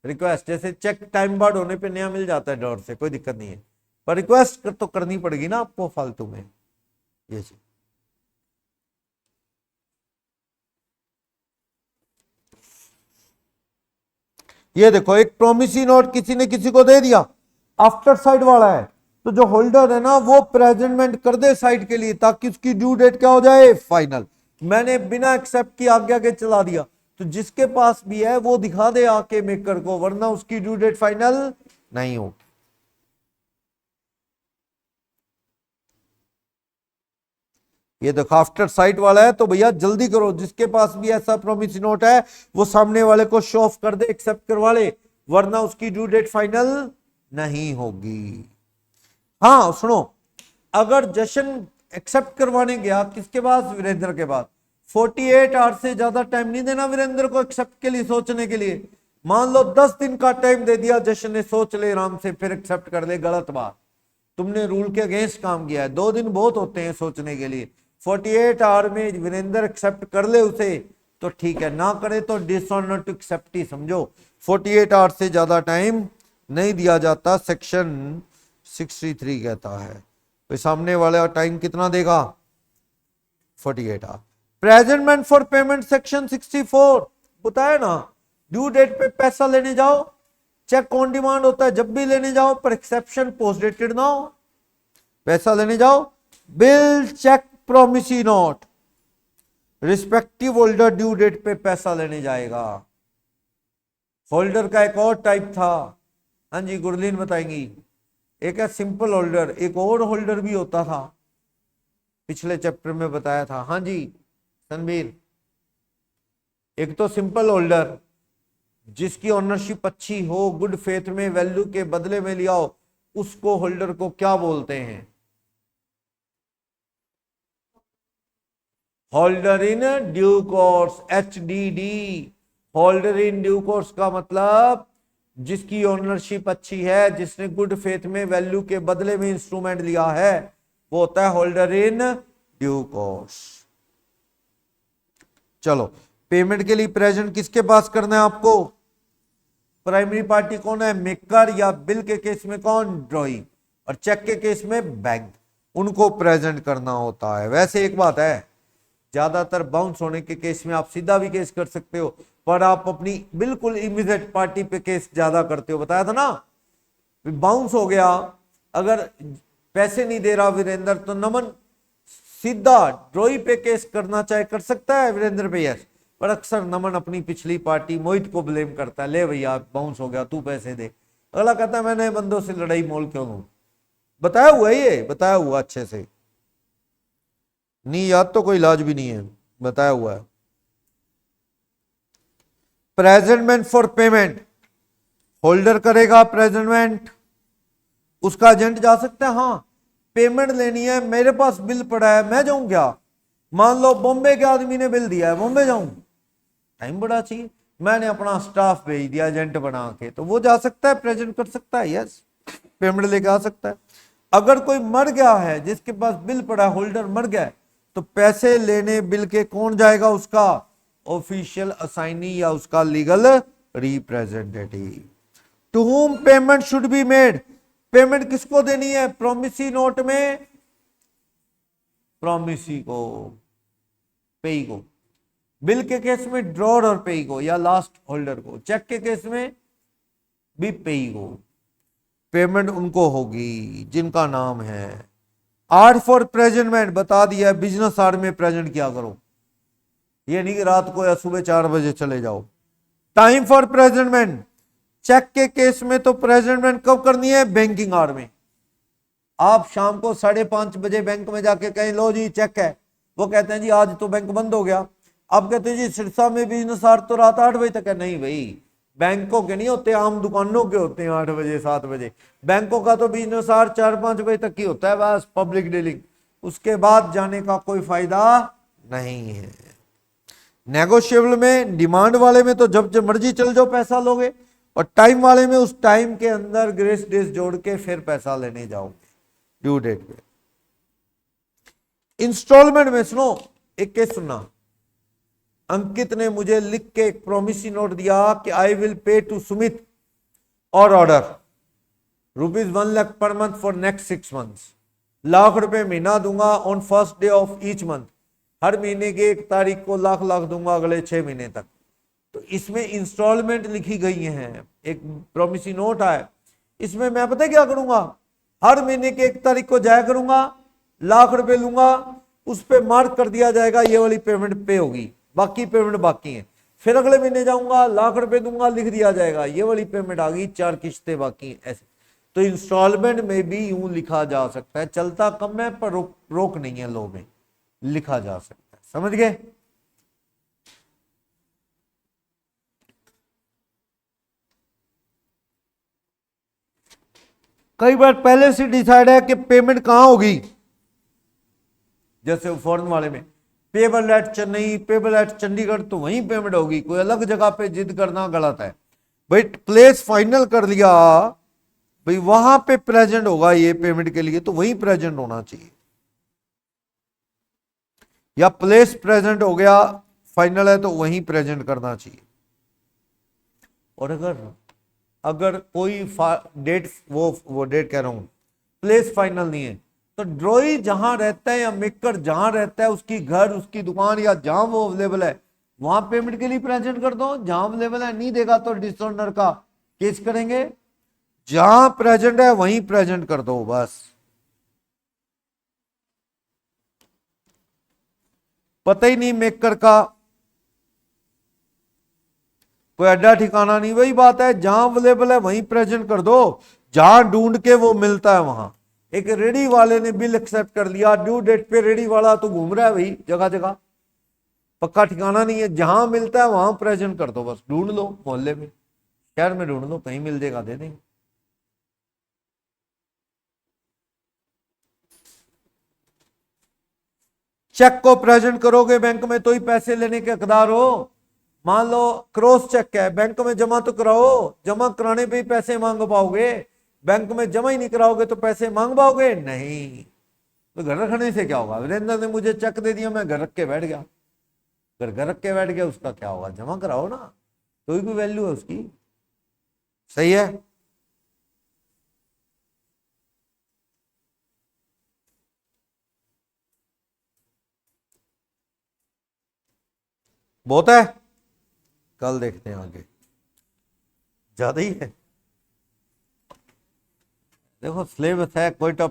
रिक्वेस्ट जैसे चेक टाइम बाद होने पे नया मिल जाता है ड्रॉर से, कोई दिक्कत नहीं है, पर रिक्वेस्ट तो करनी पड़ेगी ना आपको फालतू में, ये चीज। ये देखो, एक प्रोमिसरी नोट किसी ने किसी को दे दिया, आफ्टर साइड वाला है, तो जो होल्डर है ना वो प्रेजेंटमेंट कर दे साइड के लिए, ताकि उसकी ड्यू डेट क्या हो जाए, फाइनल। मैंने बिना एक्सेप्ट की आगे आगे चला दिया, तो जिसके पास भी है वो दिखा दे आके मेकर को, वरना उसकी ड्यू डेट फाइनल नहीं होगी। ये देखो आफ्टर साइट वाला है, तो भैया जल्दी करो, जिसके पास भी ऐसा प्रोमिसरी नोट है वो सामने वाले को शो ऑफ कर दे, एक्सेप्ट करवा ले, वरना उसकी ड्यू डेट फाइनल नहीं होगी। हाँ सुनो, अगर जशन एक्सेप्ट करवाने गया किसके पास, वीरेंद्र के पास, 48 आवर से ज्यादा टाइम नहीं देना वीरेंद्र को एक्सेप्ट के लिए, सोचने के लिए। मान लो 10 दिन का टाइम दे दिया, जशन ने सोच ले आराम से, फिर एक्सेप्ट कर ले, गलत बात, तुमने रूल के अगेंस्ट काम किया है। 2 दिन बहुत होते हैं सोचने के लिए, 48 आवर में वीरेंद्र एक्सेप्ट कर ले उसे तो ठीक है, ना करे तो डिसऑनर टू एक्सेप्ट ही समझो। 48 आवर से ज्यादा टाइम नहीं दिया जाता, सेक्शन 63 कहता है। तो सामने वाला टाइम कितना देगा, 48 hour. Presentment for payment section 64 बताया ना, ड्यू डेट पे पैसा लेने जाओ, चेक ऑन डिमांड होता है जब भी लेने जाओ, पर एक्सेप्शन पोस्ट डेटेड ना हो। पैसा लेने जाओ, bill, cheque, promissory note, respective holder due date पे पैसा लेने जाएगा। होल्डर का एक और टाइप था, हाँ जी गुरलीन बताएंगी, एक है सिंपल होल्डर, एक और होल्डर भी होता था, पिछले चैप्टर में बताया था। हाँ जी तनवीर, एक तो सिंपल होल्डर जिसकी ओनरशिप अच्छी हो, गुड फेथ में वैल्यू के बदले में लिया हो, उसको होल्डर को क्या बोलते हैं, holder in due course, HDD। Holder in due course का मतलब जिसकी ओनरशिप अच्छी है, जिसने गुड फेथ में वैल्यू के बदले में इंस्ट्रूमेंट लिया है, वो होता है होल्डर इन ड्यू कोर्स। चलो, पेमेंट के लिए प्रेजेंट किसके पास करना है आपको, प्राइमरी पार्टी कौन है, मेकर, या बिल के केस में कौन, ड्रॉई, और चेक के केस में बैंक, उनको प्रेजेंट करना होता है। वैसे एक बात है, ज्यादातर बाउंस होने के केस में आप सीधा भी केस कर सकते हो, पर आप अपनी बिल्कुल इमीडिएट पार्टी पे केस ज्यादा करते हो, बताया था ना। बाउंस हो गया, अगर पैसे नहीं दे रहा वीरेंद्र, तो नमन सीधा ड्रॉई पे केस करना चाहे कर सकता है वीरेंद्र पे, यस, पर अक्सर नमन अपनी पिछली पार्टी मोहित को ब्लेम करता है, ले भैया बाउंस हो गया, तू पैसे दे। अगला कहता है मैंने बंदों से लड़ाई मोल क्यों लूं, बताया हुआ है, ये बताया हुआ अच्छे से, नहीं याद तो कोई इलाज भी नहीं है, बताया हुआ है। प्रेजेंटमेंट फॉर पेमेंट, होल्डर करेगा प्रेजेंटमेंट, उसका एजेंट जा सकता है, हाँ पेमेंट लेनी है, मेरे पास बिल पड़ा है, मैं जाऊं क्या, मान लो बॉम्बे के आदमी ने बिल दिया है, बॉम्बे जाऊं, टाइम बड़ा चाहिए, मैंने अपना स्टाफ भेज दिया एजेंट बना के, तो वो जा सकता है, प्रेजेंट कर सकता है, यस, पेमेंट लेके आ सकता है। अगर कोई मर गया है, जिसके पास बिल पड़ा है, होल्डर मर गया है, तो पैसे लेने बिल के कौन जाएगा? उसका ऑफिशियल असाइनी या उसका legal representative. To whom payment should be made, payment किसको देनी है? प्रोमिसी नोट में प्रोमिसी को, पेई को। बिल के केस में ड्रॉर और पेई को या लास्ट होल्डर को। चेक के केस में भी पेई को। पेमेंट उनको होगी जिनका नाम है। आर फॉर प्रेजेंटमेंट बता दिया, बिजनेस आर में प्रेजेंट किया करो, ये नहीं कि रात को या सुबह 4 बजे चले जाओ। टाइम फॉर प्रेजेंटमेंट, चेक के केस में तो प्रेजेंटमेंट कब करनी है? बैंकिंग आवर में। आप शाम को 5:30 बजे बैंक में जाके कहें लो जी चेक है, वो कहते हैं जी आज तो बैंक बंद हो गया। आप कहते हैं जी सिरसा में बिजनेस आवर तो रात 8 बजे तक है। नहीं भाई, बैंकों के नहीं होते, आम दुकानों के होते हैं 8 बजे 7 बजे। बैंकों का तो बिजनेस आवर 4-5 बजे तक ही होता है, बस पब्लिक डीलिंग, उसके बाद जाने का कोई फायदा नहीं है। नेगोशिएबल में, डिमांड वाले में तो जब मर्जी चल जाओ पैसा लोगे, और टाइम वाले में उस टाइम के अंदर ग्रेस डेज जोड़ के फिर पैसा लेने जाओगे ड्यू डेट पे। इंस्टॉलमेंट में सुनो, एक केस सुनना। अंकित ने मुझे लिख के एक प्रोमिसी नोट दिया कि I will pay to Sumit or order ₹1 lakh per month for next 6 months, lakh रुपए महीना दूंगा on first day of each month, हर महीने की 1 तारीख को लाख लाख दूंगा अगले 6 महीने तक। तो इसमें इंस्टॉलमेंट लिखी गई हैं, एक प्रोमिसी नोट है। इसमें मैं पता क्या करूंगा? हर महीने की 1 तारीख को जाया करूंगा, लाख रुपए लूंगा, उस पर मार्क कर दिया जाएगा ये वाली पेमेंट पे होगी, बाकी पेमेंट बाकी है। फिर अगले महीने जाऊंगा, लाख रुपए दूंगा, लिख दिया जाएगा ये वाली पेमेंट आ गई, 4 किस्तें बाकी हैं, ऐसे। तो इंस्टॉलमेंट में भी यूं लिखा जा सकता है, चलता कम है पर रोक नहीं है, लो में लिखा जा सकता है। समझ गए? कई बार पहले से डिसाइड है कि पेमेंट कहां होगी, जैसे फॉरेन वाले में payable eight Chennai, payable eight Chandigarh, तो वहीं पेमेंट होगी। कोई अलग जगह पे जिद करना गलत है भाई। प्लेस फाइनल कर लिया भाई, वहां पे प्रेजेंट होगा ये पेमेंट के लिए, तो वहीं प्रेजेंट होना चाहिए। या प्लेस प्रेजेंट हो गया, फाइनल है तो वहीं प्रेजेंट करना चाहिए। और अगर कोई डेट, वो डेट कह रहा हूं, प्लेस फाइनल नहीं है, तो ड्रॉई जहां रहता है या मेकर जहां रहता है, उसकी घर, उसकी दुकान या जहां वो अवेलेबल है, वहां पेमेंट के लिए प्रेजेंट कर दो। जहां अवेलेबल है नहीं देगा तो डिसऑनर का केस करेंगे। जहां प्रेजेंट है वहीं प्रेजेंट कर दो बस। पता ही नहीं मेकर का कोई अड्डा ठिकाना नहीं, वही बात है, जहां अवेलेबल है वहीं प्रेजेंट कर दो, जहां ढूंढ के वो मिलता है वहां। एक रेडी वाले ने बिल एक्सेप्ट कर लिया, ड्यू डेट पे रेडी वाला तो घूम रहा है भाई जगह जगह, पक्का ठिकाना नहीं है, जहां मिलता है वहां प्रेजेंट कर दो बस। ढूंढ लो, मोहल्ले में, शहर में ढूंढ लो, कहीं मिल जाएगा, दे देंगे। चेक को प्रेजेंट करोगे बैंक में तो ही पैसे लेने के हकदार हो। मान लो क्रॉस चेक है, बैंक में जमा तो कराओ, जमा कराने पे ही पैसे मांग पाओगे। बैंक में जमा ही नहीं कराओगे तो पैसे मांग पाओगे नहीं। तो घर रखने से क्या होगा? वीरेंद्र ने मुझे चेक दे दिया, मैं घर रख के बैठ गया, घर रख के बैठ गया, उसका क्या होगा? जमा कराओ ना, तो भी वैल्यू है उसकी। सही है? बहुत है, कल देखते हैं आगे, ज्यादा ही है। देखो सिलेबस है, कोई टॉपिक